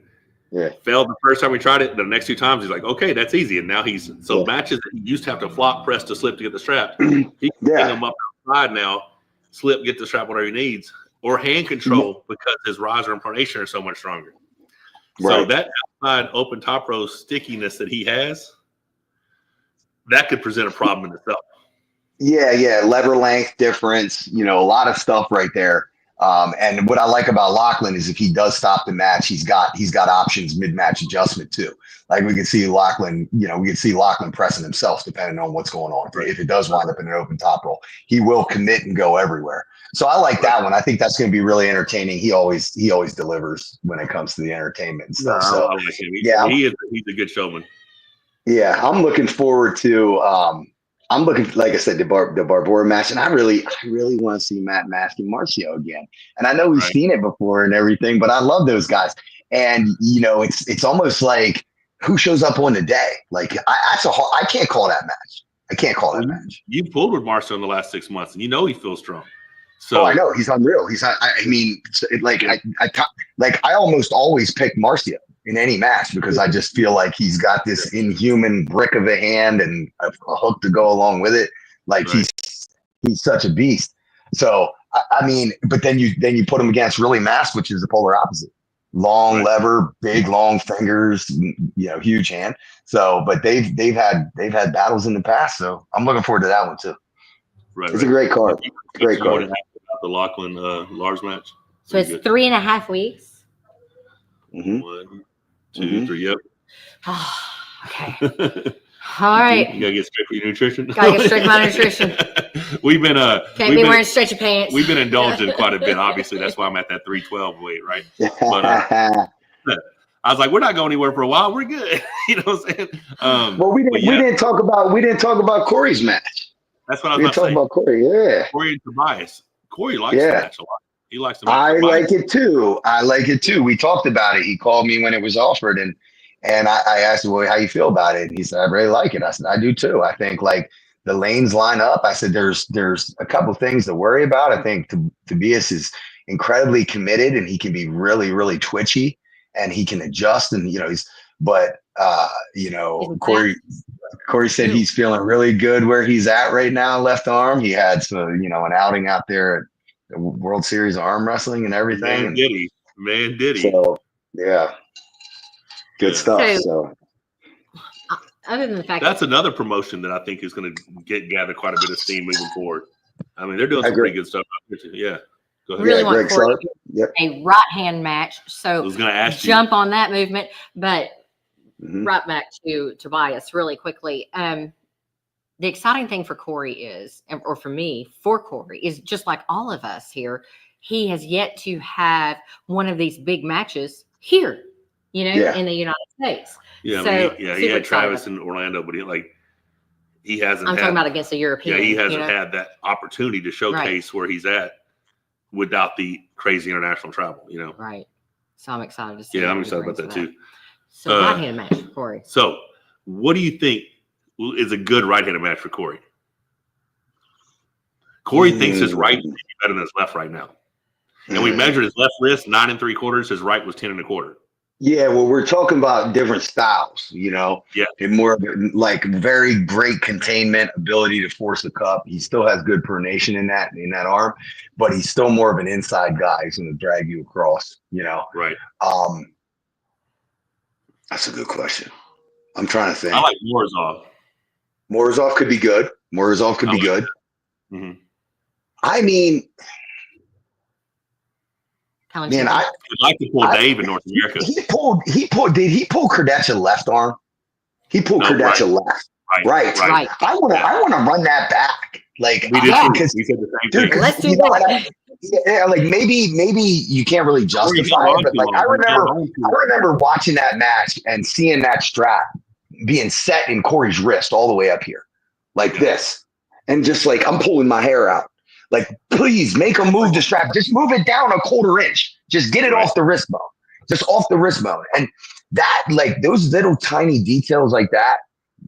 failed the first time we tried it. The next 2 times he's like, okay, that's easy. And now matches that he used to have to flop, press to slip to get the strap. He can bring them up outside now, slip, get the strap, whatever he needs, or hand control because his riser and pronation are so much stronger. Right. So that outside open top row stickiness that he has, that could present a problem in itself. Yeah. Lever length difference, a lot of stuff right there. And what I like about Lachlan is if he does stop the match, he's got options mid-match adjustment too. Like we can see Lachlan, pressing himself depending on what's going on. If it does wind up in an open top roll, he will commit and go everywhere. So I like that one. I think that's going to be really entertaining. He always delivers when it comes to the entertainment and stuff. So I like him. He's a good showman. Yeah, I'm looking forward to. Like I said, the Barbora match, and I really want to see Matt Mask and Marcio again. And I know we've seen it before and everything, but I love those guys. And it's almost like who shows up on the day. Like I can't call that match. I can't call that match. You pulled with Marcio in the last 6 months, and he feels strong. So I know he's unreal. I almost always pick Marcio in any match because I just feel like he's got this inhuman brick of a hand and a hook to go along with it. Like he's such a beast. So but then you put him against Really Mask, which is the polar opposite. Long lever, big long fingers, huge hand. So, but they've had battles in the past. So I'm looking forward to that one too. It's a great card. Great card. About the Lachlan Lars match. So it's 3.5 weeks. Mm-hmm. 1, 2, 3. Yep. Okay. All right. You gotta get straight for your nutrition. Gotta get straight for my nutrition. We've been can't be wearing stretchy pants. We've been indulging quite a bit. Obviously, that's why I'm at that 312 weight, right? But I was like, we're not going anywhere for a while. We're good. You know what I'm saying? Well, we didn't talk about Corey's match. That's what I was talking about Corey. Yeah, Corey and Tobias. Corey likes the match a lot. He likes the match. I like it too. We talked about it. He called me when it was offered, and I asked him, well, how you feel about it? And he said, I really like it. I said, I do too. I think like the lanes line up. I said, there's a couple things to worry about. I think Tobias is incredibly committed, and he can be really, really twitchy, and he can adjust. And Corey said he's feeling really good where he's at right now, left arm. He had an outing out there at the World Series of arm wrestling and everything. Man, did he. So, yeah. Good stuff. So, other than the fact that's another promotion that I think is going to gather quite a bit of steam moving forward. I mean, they're doing some pretty good stuff out there too. Yeah. Go ahead. Really want Corey to do a right hand match. So I was going to ask jump on that movement, but right back to Tobias really quickly. The exciting thing for Corey is, or for me, for Corey, is just like all of us here, he has yet to have one of these big matches here, in the United States. Yeah, so, he had Travis in Orlando, but he hasn't. I'm talking about against the European. Yeah, he hasn't had that opportunity to showcase where he's at without the crazy international travel. Right. So I'm excited to see. Yeah, I'm excited about that too. So right-handed match for Corey. So, what do you think is a good right-handed match for Corey? Corey thinks his right is better than his left right now, and we measured his left wrist 9 3/4. His right was 10 1/4. Yeah, well, we're talking about different styles, and more of like very great containment, ability to force the cup. He still has good pronation in that arm, but he's still more of an inside guy. He's going to drag you across, Right. That's a good question. I'm trying to think. I like Morozov. Morozov could be good. Be good. Mm-hmm. I mean, man, I'd like to pull Dave in North America. Did he pull Kardashian left arm? He pulled Kardashian left. Right. I want to run that back. Like we did because we said the same thing. Let's do that. Yeah, like maybe you can't really justify it, but like I remember watching that match and seeing that strap being set in Corey's wrist all the way up here, like this, and just like I'm pulling my hair out. Like, please make him move the strap. Just move it down a 1/4 inch. Just get it off the wrist bone. Just off the wrist bone. And that, like, those little tiny details like that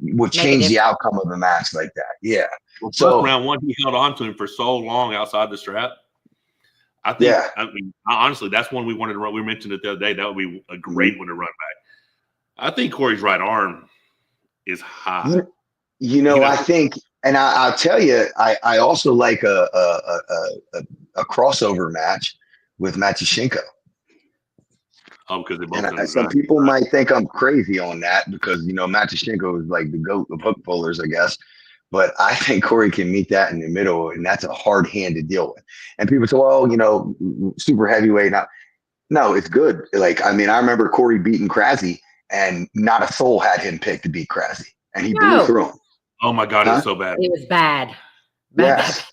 would change the outcome of a match like that. Yeah. Well, so round one, he held on to him for so long outside the strap. I think. Yeah. I mean, honestly, that's one we wanted to run. We mentioned it the other day. That would be a great one to run back. I think Corey's right arm is high. I think. And I'll tell you, I also like a crossover match with Matyushenko. Oh, because they both. Some people might think I'm crazy on that because Matyushenko is like the GOAT of hook pullers, I guess. But I think Corey can meet that in the middle, and that's a hard hand to deal with. And people say, well, super heavyweight. No, it's good. Like, I mean, I remember Corey beating Krasny, and not a soul had him picked to beat Krasny, and he blew through him. Oh my God, it's so bad. It was bad. Yes.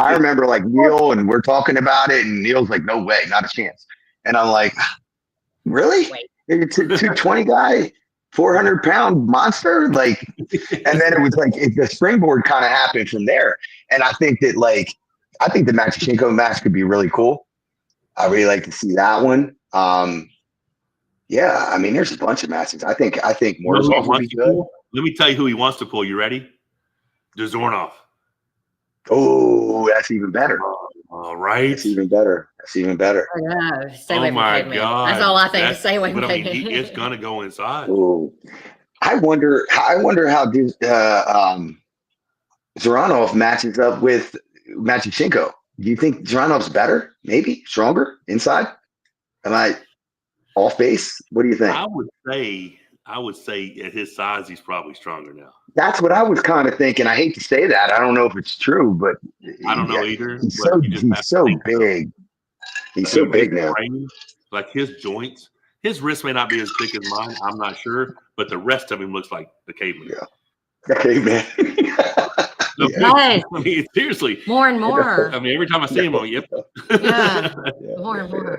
I remember like Neil, and we're talking about it, and Neil's like, no way, not a chance. And I'm like, really? It's a 220 guy, 400-pound monster? Like, and then it was like the springboard kind of happened from there. And I think that I think the Makichenko match could be really cool. I really like to see that one. Yeah, I mean, there's a bunch of matches. I think Morozov would be good. Let me tell you who he wants to pull. You ready? Dazornov. Oh, that's even better. All right. That's even better. Oh my God. That's all I think. Stay away from But I mean, Caveman. he is gonna go inside. Oh, I wonder how Zoranov matches up with Makichenko. Do you think Zoranov's better? Maybe stronger inside? Am I off base? What do you think? I would say at his size, he's probably stronger now. That's what I was kind of thinking. I hate to say that. I don't know if it's true, but I don't know either. He's so big. He's so big now. Like his joints, his wrist may not be as thick as mine. I'm not sure, but the rest of him looks like the caveman. Yeah, the caveman. Yes. I mean, seriously. More and more. I mean, every time I see him, I'm like, yep. Yeah. More and more.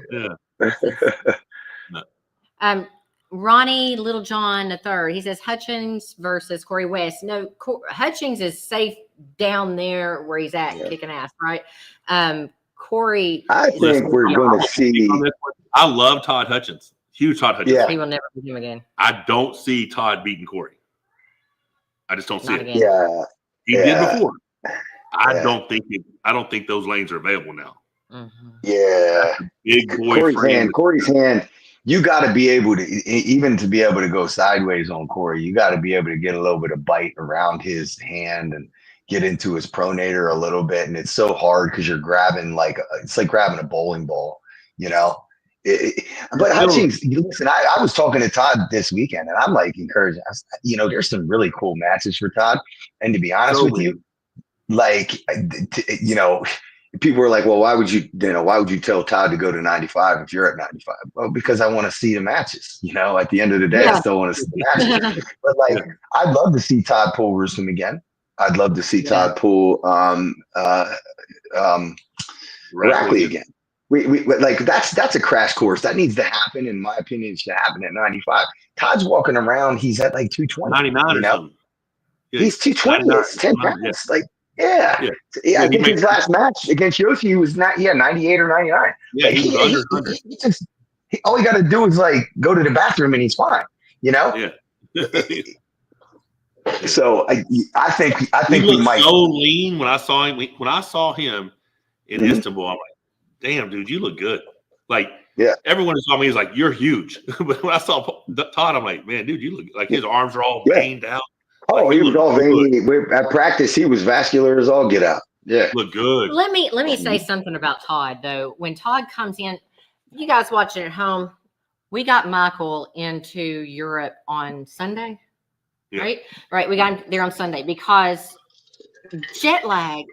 Yeah. Ronnie Littlejohn III, he says Hutchins versus Corey West. No, Hutchins is safe down there where he's at, kicking ass, right? Corey. I think we're going to see. I love Todd Hutchins. Huge Todd Hutchins. He will never beat him again. I don't see Todd beating Corey. I just don't see it. Again. Yeah. He did before. I don't think those lanes are available now. Mm-hmm. Yeah. Big boy Corey's hand. You got to be able to, even to be able to go sideways on Corey, you got to be able to get a little bit of bite around his hand and get into his pronator a little bit. And it's so hard because you're grabbing it's like grabbing a bowling ball, But Hutchins, listen, I was talking to Todd this weekend, and I'm like encouraging. There's some really cool matches for Todd. And to be honest with you, people were like, well, why would you tell Todd to go to 95 if you're at 95? Well, because I want to see the matches. At the end of the day, I still want to see the matches. But I'd love to see Todd pull Rusum again. I'd love to see Todd pull Rackley again. We that's a crash course that needs to happen. In my opinion, it should happen at 95. Todd's walking around. He's at 220. 99 or something. Yeah, he's 220. It's 10 pounds. Yeah. I think his last match against Yoshi was 98 or 99. Yeah, he was under. All he got to do is go to the bathroom and he's fine. Yeah. So I think he might. So lean when I saw him in Istanbul. I'm like, damn, dude, you look good. Everyone who saw me is like, you're huge. But when I saw Todd, I'm like, man, dude, you look like his arms are all veined out. Oh, he was all veiny. At practice, he was vascular as all get out. Yeah, look good. Let me say something about Todd though. When Todd comes in, you guys watching at home, we got Michael into Europe on Sunday, right? Right, we got him there on Sunday because jet lag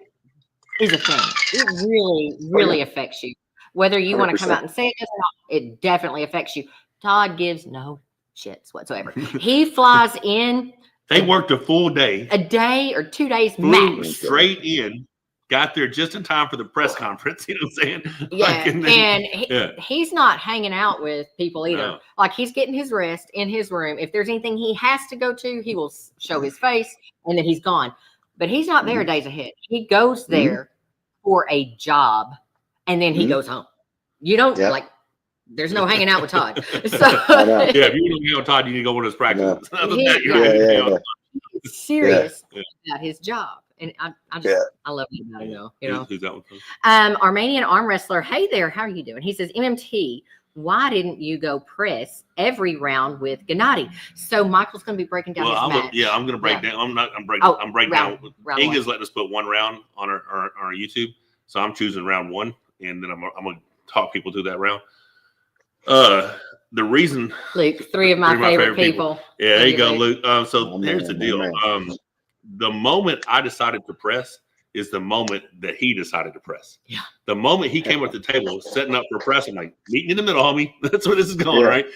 is a thing. It really, really affects you. Whether you want to come out and say it or not, it definitely affects you. Todd gives no shits whatsoever. He flies in. They worked a full day. A day or 2 days flew max. Straight in, got there just in time for the press conference. You know what I'm saying? Yeah. He's not hanging out with people either. No. He's getting his rest in his room. If there's anything he has to go to, he will show his face and then he's gone. But he's not there days ahead. He goes there for a job and then he goes home. You don't there's no hanging out with Todd. So, if you want to hang out with Todd, you need to go to his practice. He's serious about his job. And I love him about it, Who's that one? Armenian arm wrestler. Hey there, how are you doing? He says, MMT, why didn't you go press every round with Gennady? So Michael's going to be breaking down his match. I'm going to break down. I'm breaking down. Inga's letting us put one round on our YouTube. So I'm choosing round one, and then I'm going to talk people through that round. The reason Luke, three of my favorite people. Yeah, there you go, Luke. So here's the deal. the moment I decided to press is the moment that he decided to press. Yeah. The moment he came up to the table, setting up for press, I'm like, meeting in the middle, homie. That's where this is going, right?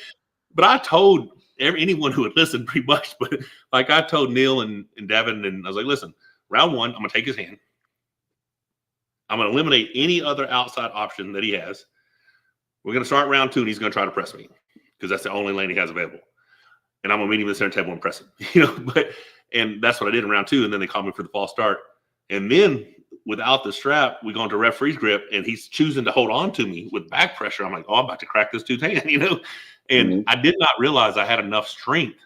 But I told anyone who would listen pretty much, but like I told Neil and Devin, and I was like, listen, round one, I'm going to take his hand. I'm going to eliminate any other outside option that he has. We're going to start round two, and he's going to try to press me because that's the only lane he has available. And I'm going to meet him at the center table and press him, and that's what I did in round two. And then they called me for the false start. And then without the strap, we go into referee's grip, and he's choosing to hold on to me with back pressure. I'm like, oh, I'm about to crack this dude's hand, And I did not realize I had enough strength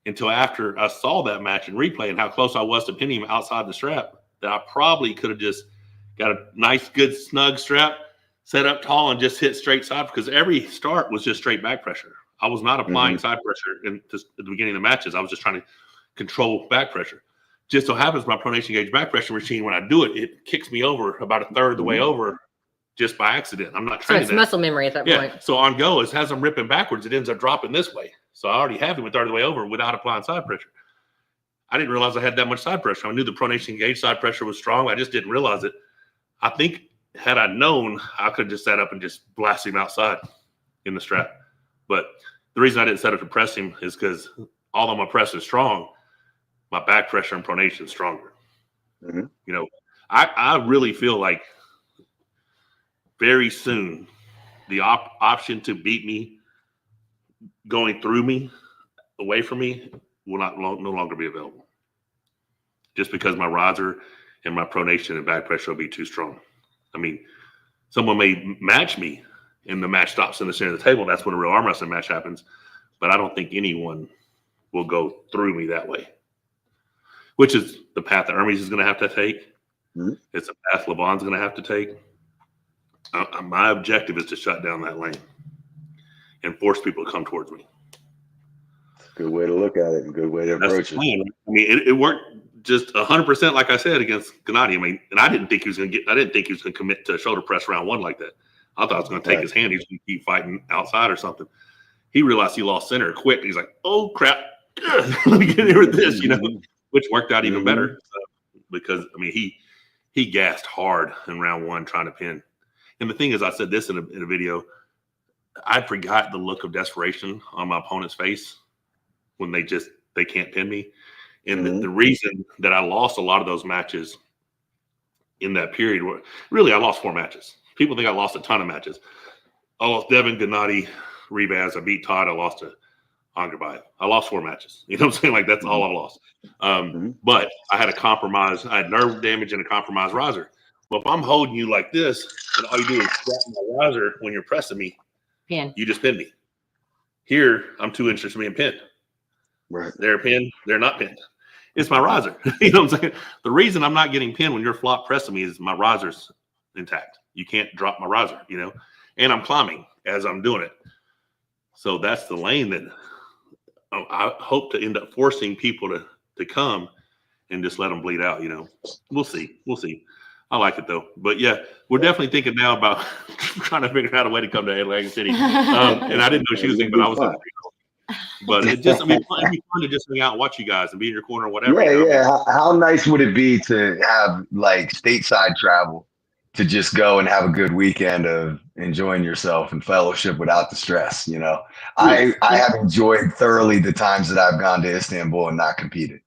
until after I saw that match in replay and how close I was to pinning him outside the strap that I probably could have just got a nice, good, snug strap, set up tall, and just hit straight side because every start was just straight back pressure. I was not applying side pressure at the beginning of the matches. I was just trying to control back pressure. Just so happens my pronation gauge back pressure machine, when I do it, it kicks me over about a third of the way over just by accident. I'm not trying to. So it's muscle memory at that point. So on go, as I'm ripping backwards, it ends up dropping this way. So I already have him a third of the way over without applying side pressure. I didn't realize I had that much side pressure. I knew the pronation gauge side pressure was strong. I just didn't realize it. I think had I known, I could have just sat up and just blast him outside in the strap. But the reason I didn't set up to press him is because although my press is strong, my back pressure and pronation is stronger. I really feel like very soon the option to beat me going through me, away from me, will no longer be available. Just because my riser and my pronation and back pressure will be too strong. I mean, someone may match me and the match stops in the center of the table. That's when a real arm wrestling match happens. But I don't think anyone will go through me that way, which is the path that Hermes is going to have to take. It's a path LeVon's going to have to take. My objective is to shut down that lane and force people to come towards me. Good way to look at it and good way to approach it. I mean, it worked just 100%, like I said, against Gennady. I mean, and I didn't think he was going to commit to shoulder press round one like that. I thought I was going to take his hand. He was going to keep fighting outside or something. He realized he lost center quick. He's like, oh, crap. Let me get in here with this, which worked out even better because, I mean, he gassed hard in round one trying to pin. And the thing is, I said this in a video, I forgot the look of desperation on my opponent's face when they can't pin me. And the reason that I lost a lot of those matches in that period, really, I lost 4 matches. People think I lost a ton of matches. I lost Devin, Gennady, Rebaz. I beat Todd. I lost to Angerbayev. I lost 4 matches. You know what I'm saying? Like, that's all I lost. But I had a compromise. I had nerve damage and a compromised riser. Well, if I'm holding you like this, and all you do is grab my riser when you're pressing me, you just pin me. Here, I'm 2 inches from being pinned. Right. They're pinned. They're not pinned. It's my riser. You know what I'm saying? The reason I'm not getting pinned when you're flop pressing me is my riser's intact. You can't drop my riser, and I'm climbing as I'm doing it. So that's the lane that I hope to end up forcing people to come and just let them bleed out. We'll see. I like it though. But yeah, we're definitely thinking now about trying to figure out a way to come to Atlantic City. And I didn't know she was thinking, but I was. But it'd be fun to just hang out and watch you guys and be in your corner or whatever. Yeah. How nice would it be to have like stateside travel to just go and have a good weekend of enjoying yourself and fellowship without the stress? I have enjoyed thoroughly the times that I've gone to Istanbul and not competed.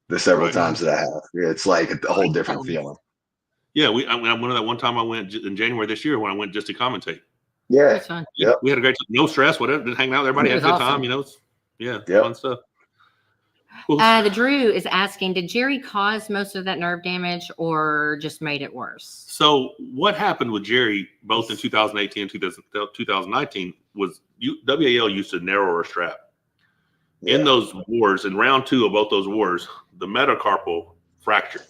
The several times that I have, it's like a whole different feeling. Yeah, I went that one time I went in January this year when I went just to commentate. Yeah, we had a great time. No stress, whatever. Just hanging out. Everybody had a good time. Fun stuff. Cool. The Drew is asking, did Jerry cause most of that nerve damage or just made it worse? So what happened with Jerry, both in 2018 and 2019, was WAL used a narrower strap. Yeah. In those wars, in round 2 of both those wars, the metacarpal fractured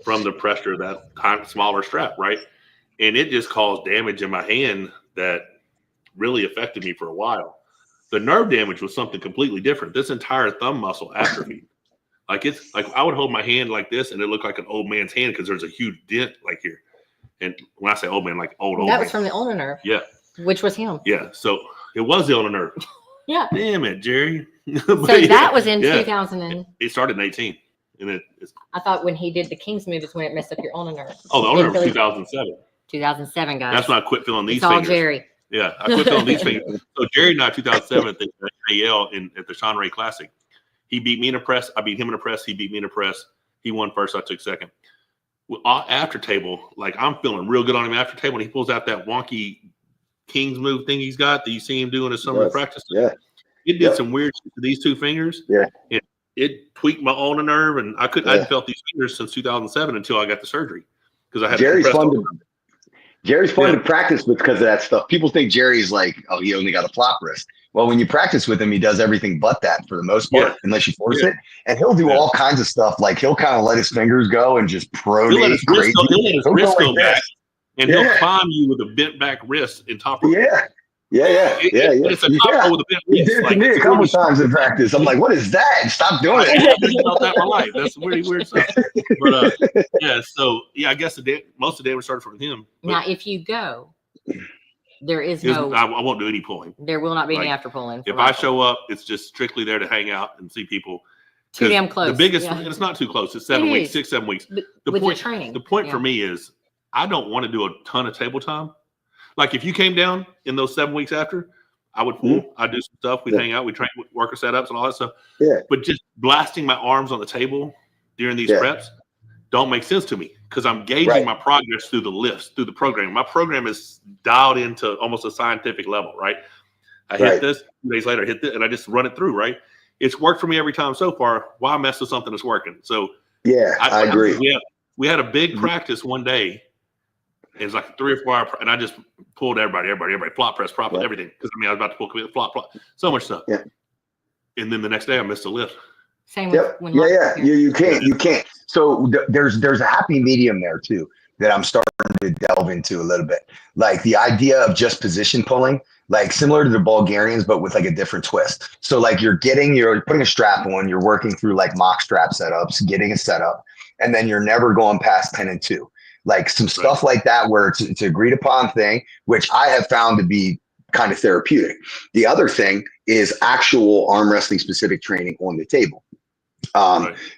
from the pressure of that smaller strap, right? And it just caused damage in my hand that really affected me for a while. The nerve damage was something completely different. This entire thumb muscle atrophied. Like I would hold my hand like this and it looked like an old man's hand because there's a huge dent like here. And when I say old man, like old that man. was from the ulnar nerve. Yeah. Which was him. Yeah. So it was the ulnar nerve. Yeah. Damn it, Jerry. So that was in 2000. It started in 18. And I thought when he did the King's move is when it messed up your ulnar nerve. Oh, the ulnar nerve was 2007. 2007, guys. That's when I quit feeling these it's all fingers. Jerry. Yeah, I quit feeling these fingers. So Jerry and I, 2007 at the AL at the Sean Ray Classic, he beat me in a press. I beat him in a press. He beat me in a press. He won first. I took second. Well, after table, like I'm feeling real good on him after table. And he pulls out that wonky King's move thing he's got that you see him doing in summer practice. Yeah. It did some weird shit to these two fingers. Yeah. It tweaked my ulnar nerve, and I hadn't felt these fingers since 2007 until I got the surgery because I had Jerry's fun to practice with because of that stuff. People think Jerry's like, oh, he only got a flop wrist. Well, when you practice with him, he does everything but that for the most part, unless you force it. And he'll do all kinds of stuff. Like he'll kind of let his fingers go and just pronate. He'll let his wrist go back, and he'll climb you with a bent back wrist in top of It's a top with a bent wrist. He did it to me a couple times in practice. I'm like, what is that? Stop doing it. I've been about that in my life. That's really weird stuff. But I guess most of the damage started from him. Now, if you go, there is I won't do any pulling. There will not be any after pulling. If I show up, it's just strictly there to hang out and see people. Too damn close. The biggest, it's not too close. It's 7 weeks, 6, 7 weeks. The point for me is I don't want to do a ton of table time. Like if you came down in those 7 weeks after, I would pull. I'd do some stuff. We'd hang out. We'd train, work our setups and all that stuff. Yeah. But just blasting my arms on the table during these preps don't make sense to me because I'm gauging my progress through the lifts, through the program. My program is dialed into almost a scientific level, right? I hit this, 2 days later, I hit this, and I just run it through, right? It's worked for me every time so far. Why mess with something that's working? So I agree. We had a big practice one day. It was like 3 or 4 hour, and I just pulled everybody, flop press, prop, everything. Because I was about to pull flop, so much stuff. Yeah. And then the next day I missed a lift. Same with when you can't. So there's a happy medium there too that I'm starting to delve into a little bit. Like the idea of just position pulling, like similar to the Bulgarians, but with like a different twist. So like you're putting a strap on, you're working through like mock strap setups, getting a setup, and then you're never going past 10 and 2. Like some stuff like that where it's an agreed upon thing, which I have found to be kind of therapeutic. The other thing is actual arm wrestling specific training on the table.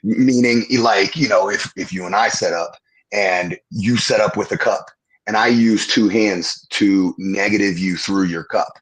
Meaning like, if you and I set up and you set up with a cup and I use 2 hands to negative you through your cup,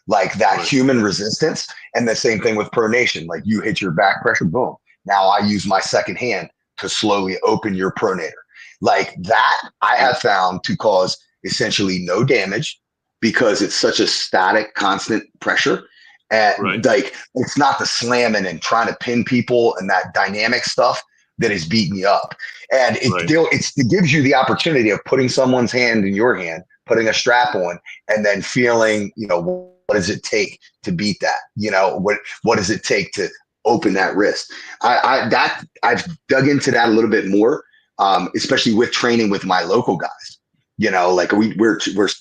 like that human resistance. And the same thing with pronation, like you hit your back pressure, boom. Now I use my second hand to slowly open your pronator. Like that, I have found to cause essentially no damage because it's such a static, constant pressure. And like, it's not the slamming and trying to pin people and that dynamic stuff that is beating you up. And it gives you the opportunity of putting someone's hand in your hand, putting a strap on, and then feeling, what does it take to beat that? What does it take to open that wrist? I've dug into that a little bit more. Especially with training with my local guys, like we're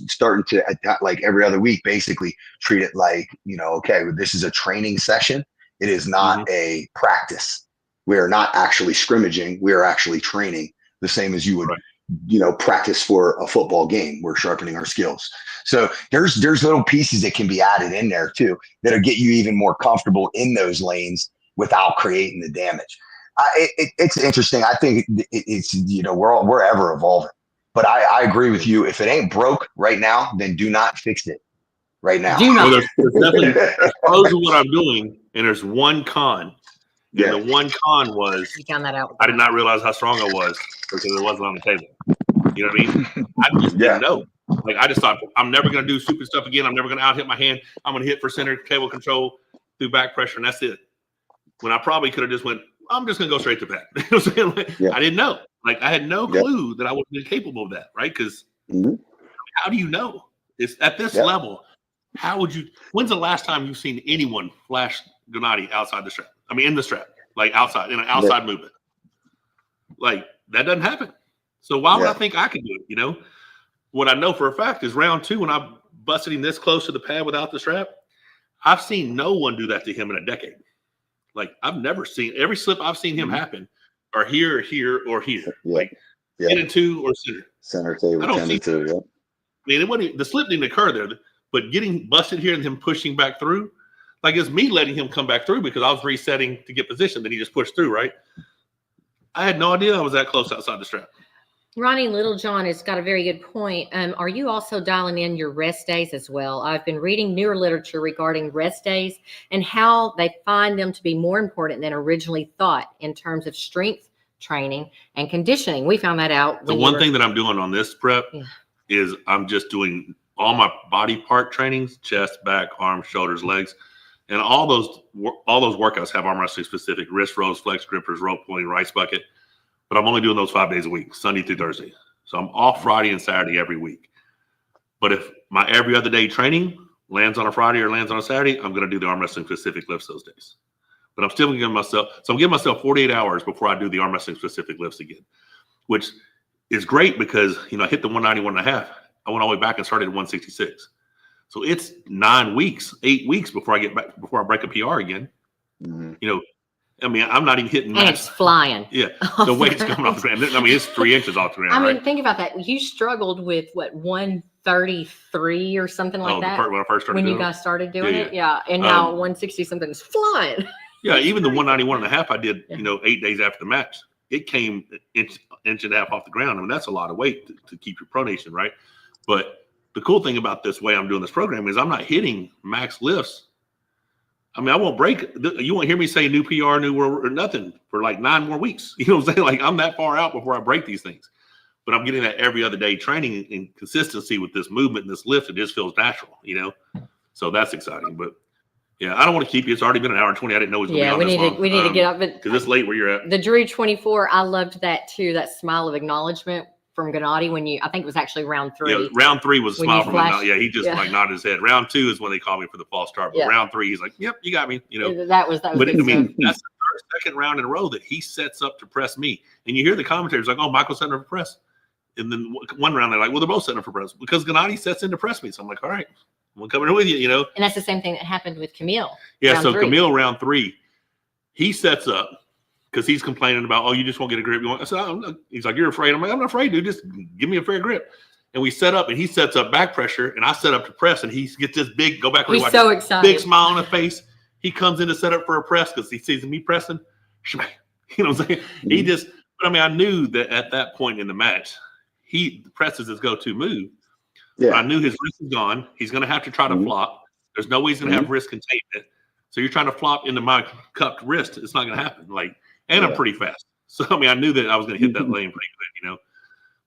starting to like every other week, basically treat it like, okay, this is a training session. It is not a practice. We are not actually scrimmaging. We are actually training the same as you would, practice for a football game. We're sharpening our skills. So there's little pieces that can be added in there too, that'll get you even more comfortable in those lanes without creating the damage. It's interesting. I think it's we're ever evolving, but I agree with you. If it ain't broke right now, then do not fix it right now. Well, there's definitely pros of what I'm doing, and there's one con. And the one con was you found that out. I did not realize how strong I was because it wasn't on the table. You know what I mean? I just didn't know. Like I just thought I'm never going to do stupid stuff again. I'm never going to out hit my hand. I'm going to hit for center table control through back pressure, and that's it. When I probably could have just went, I'm just going to go straight to back. You know what I'm saying? I didn't know. Like, I had no clue that I would be capable of that, right? Because how do you know? It's at this level. How would you? When's the last time you've seen anyone flash Gennady outside the strap? I mean, in the strap, like outside, in an outside movement. Like, that doesn't happen. So why would I think I could do it? What I know for a fact is round 2, when I busted him this close to the pad without the strap, I've seen no one do that to him in a decade. Like, I've never seen every slip I've seen him happen or here, or here. Like 10 and 2 or center. Center table, 10 and 2, I mean, it wasn't, the slip didn't occur there, but getting busted here and him pushing back through, like it's me letting him come back through because I was resetting to get position. Then he just pushed through, right? I had no idea I was that close outside the strap. Ronnie Littlejohn has got a very good point. Are you also dialing in your rest days as well? I've been reading newer literature regarding rest days and how they find them to be more important than originally thought in terms of strength training and conditioning. We found that out. The one thing that I'm doing on this prep is I'm just doing all my body part trainings, chest, back, arms, shoulders, legs, and all those workouts have arm wrestling specific wrist rows, flex grippers, rope pulling, rice bucket. But I'm only doing those 5 days a week, Sunday through Thursday. So I'm off Friday and Saturday every week. But if my every other day training lands on a Friday or lands on a Saturday, I'm going to do the arm wrestling specific lifts those days. But I'm still giving myself 48 hours before I do the arm wrestling specific lifts again, which is great because, I hit the 191 and a half. I went all the way back and started at 166. So it's 8 weeks before I break a PR again. Mm-hmm. I'm not even hitting. And it's flying. Yeah. The weight's coming off the ground. It's 3 inches off the ground. I mean, think about that. You struggled with 133 or something like that? When I first started when you guys started doing it? Yeah. And now 160 something is flying. Yeah. Even the 191 and a half I did, 8 days after the match, it came inch and a half off the ground. I mean, that's a lot of weight to keep your pronation, right? But the cool thing about this way I'm doing this program is I'm not hitting max lifts. I mean, I won't break. You won't hear me say new PR, new world, or nothing for like 9 more weeks. You know what I'm saying? Like I'm that far out before I break these things. But I'm getting that every other day training and consistency with this movement and this lift. It just feels natural, So that's exciting. But yeah, I don't want to keep you. It's already been an hour and 20. I didn't know it was going to be on this long. We need to get up. Because it's late where you're at. The Drew 24, I loved that too. That smile of acknowledgement from Gennady I think it was actually round 3. Yeah, round 3 was a smile from him. Yeah, he just nodded his head. Round 2 is when they called me for the false start. But round 3, he's like, "Yep, you got me." That was. But that's the second round in a row that he sets up to press me. And you hear the commentators like, "Oh, Michael's setting up for press." And then one round they're like, "Well, they're both setting up for press because Gennady sets in to press me." So I'm like, "All right, I'm coming with you." And that's the same thing that happened with Camille. Yeah. So Camille round 3, he sets up. Because he's complaining about, you just won't get a grip. I said, he's like, "You're afraid." I'm like, "I'm not afraid, dude. Just give me a fair grip." And we set up, and he sets up back pressure, and I set up to press, and he gets this big, go back. He's so excited. Big smile on his face. He comes in to set up for a press because he sees me pressing. You know what I'm saying? Mm-hmm. I knew that at that point in the match, the press is his go-to move. Yeah. But I knew his wrist is gone. He's going to have to try to flop. There's no way he's going to have wrist containment. So you're trying to flop into my cupped wrist. It's not going to happen. And I'm pretty fast. So, I knew that I was going to hit that lane pretty good,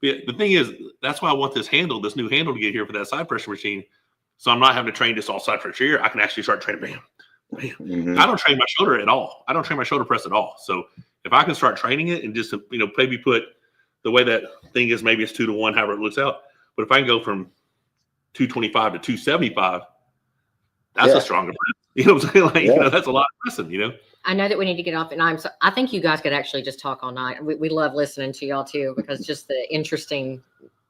But the thing is, that's why I want this new handle to get here for that side pressure machine. So I'm not having to train just all side pressure here. I can actually start training, bam. Mm-hmm. I don't train my shoulder at all. I don't train my shoulder press at all. So if I can start training it and just, maybe put the way that thing is, maybe it's 2 to 1, however it looks out. But if I can go from 225 to 275, that's a stronger press. You know what I'm saying? That's a lot of pressing, I know that we need to get off, and I think you guys could actually just talk all night. We love listening to y'all too, because just the interesting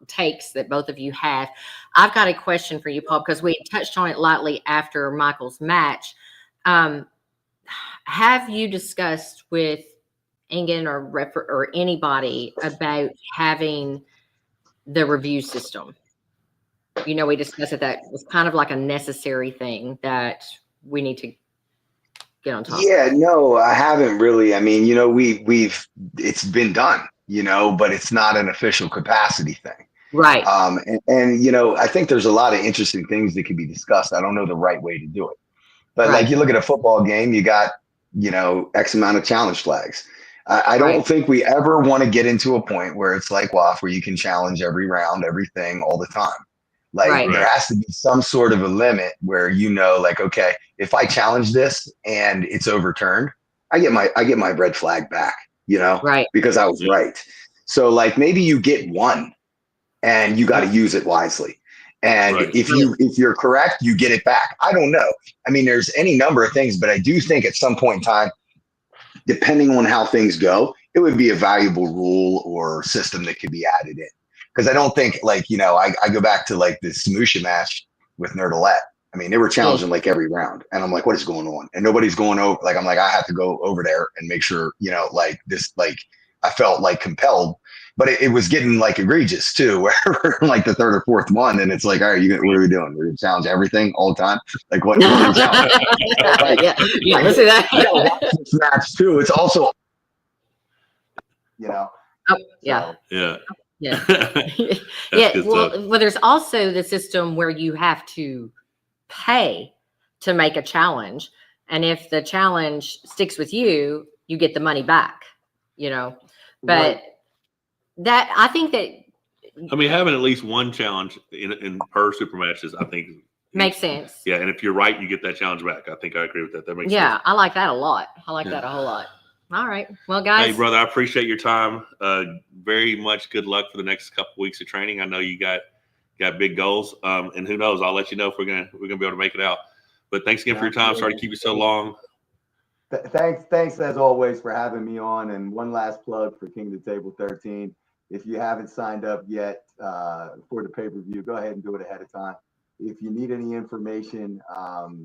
takes that both of you have. I've got a question for you, Paul, because we touched on it lightly after Michael's match. Have you discussed with Ingen or anybody about having the review system? We discussed that was kind of like a necessary thing that we need to get on top. Yeah, no, I haven't really. We've it's been done, but it's not an official capacity thing. Right. And I think there's a lot of interesting things that can be discussed. I don't know the right way to do it. But you look at a football game, you got, X amount of challenge flags. I don't think we ever want to get into a point where it's like WAF, where you can challenge every round, everything all the time. There has to be some sort of a limit where, okay, if I challenge this and it's overturned, I get my red flag back, because I was right. So maybe you get one and you got to use it wisely. And if you're correct, you get it back. I don't know. There's any number of things, but I do think at some point in time, depending on how things go, it would be a valuable rule or system that could be added in. Because I don't think I go back to the Samusha match with Nerdalette. They were challenging every round, and I'm like, what is going on? And nobody's going over. I'm like, I have to go over there and make sure, this, I felt compelled, but it was getting egregious too, where the third or fourth one, and it's all right, what are we doing? We're gonna challenge everything all the time. What? Yeah, let's do that. Match too. It's also Oh, yeah. So, Yeah. Yeah. Yeah. Well, there's also the system where you have to pay to make a challenge. And if the challenge sticks with you, you get the money back, But right. that, I think that I mean, having at least one challenge in per super matches, I think makes sense. Yeah, and if you're right, you get that challenge back. I think I agree with that. That makes sense. Yeah, I like that a lot. I like that a whole lot. All right. Well, guys. Hey, brother, I appreciate your time. Very much good luck for the next couple weeks of training. I know you got big goals. And who knows? I'll let you know if we're gonna be able to make it out. But thanks again for your time. Sorry to keep you so long. Thanks as always for having me on. And one last plug for King of the Table 13. If you haven't signed up yet for the pay-per-view, go ahead and do it ahead of time. If you need any information,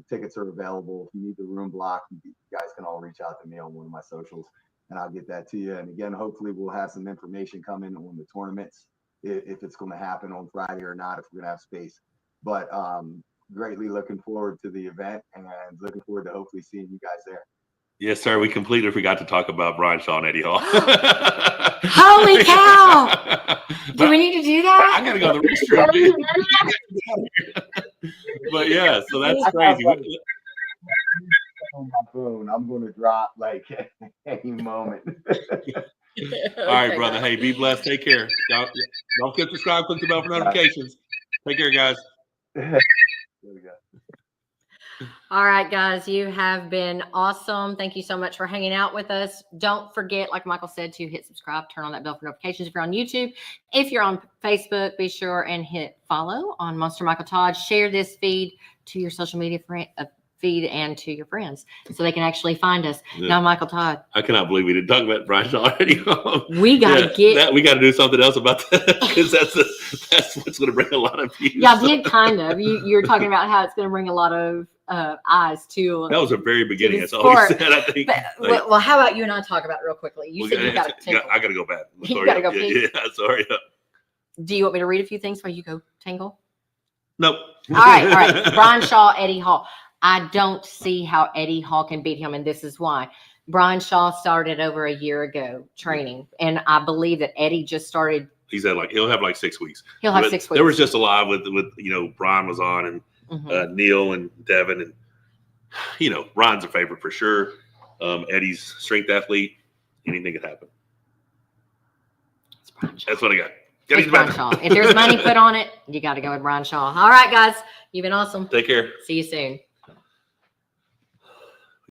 tickets are available. If you need the room block, you guys can all reach out to me on one of my socials, and I'll get that to you. And again, hopefully we'll have some information coming on the tournaments, if it's going to happen on Friday or not, if we're going to have space. But greatly looking forward to the event and looking forward to hopefully seeing you guys there. Yes, sir. We completely forgot to talk about Brian Shaw and Eddie Hall. Holy cow! Do we need to do that? I gotta go to the restroom. But yeah, so that's crazy. On my phone, I'm going to drop like any moment. All right, brother. Hey, be blessed. Take care. Don't forget to subscribe, click the bell for notifications. Take care, guys. There we go. All right, guys, you have been awesome. Thank you so much for hanging out with us. Don't forget, like Michael said, to hit subscribe, turn on that bell for notifications if you're on YouTube. If you're on Facebook, be sure and hit follow on Monster Michael Todd. Share this feed to your social media feed and to your friends so they can actually find us. Yeah. Now, Michael Todd. I cannot believe we didn't talk about Brian Shaw already. We got to we got to do something else about that because that's what's going to bring a lot of views. Yeah, I did kind of. You were talking about how it's going to bring a lot of eyes to. That was the very beginning. That's all we said, I think. But, well, how about you and I talk about it real quickly? You said you got to tingle. I got to go back. You got to go pee? Yeah, sorry. Do you want me to read a few things while you go tingle? Nope. All right. Brian Shaw, Eddie Hall. I don't see how Eddie Hall can beat him, and this is why. Brian Shaw started over a year ago training, and I believe that Eddie just started. He'll have like 6 weeks. He'll have 6 weeks. There was just a lot with Brian was on and Neil and Devin, and Ron's a favorite for sure. Eddie's strength athlete. Anything could happen. That's what I got. It's Brian Shaw. If there's money put on it, you got to go with Brian Shaw. All right, guys. You've been awesome. Take care. See you soon.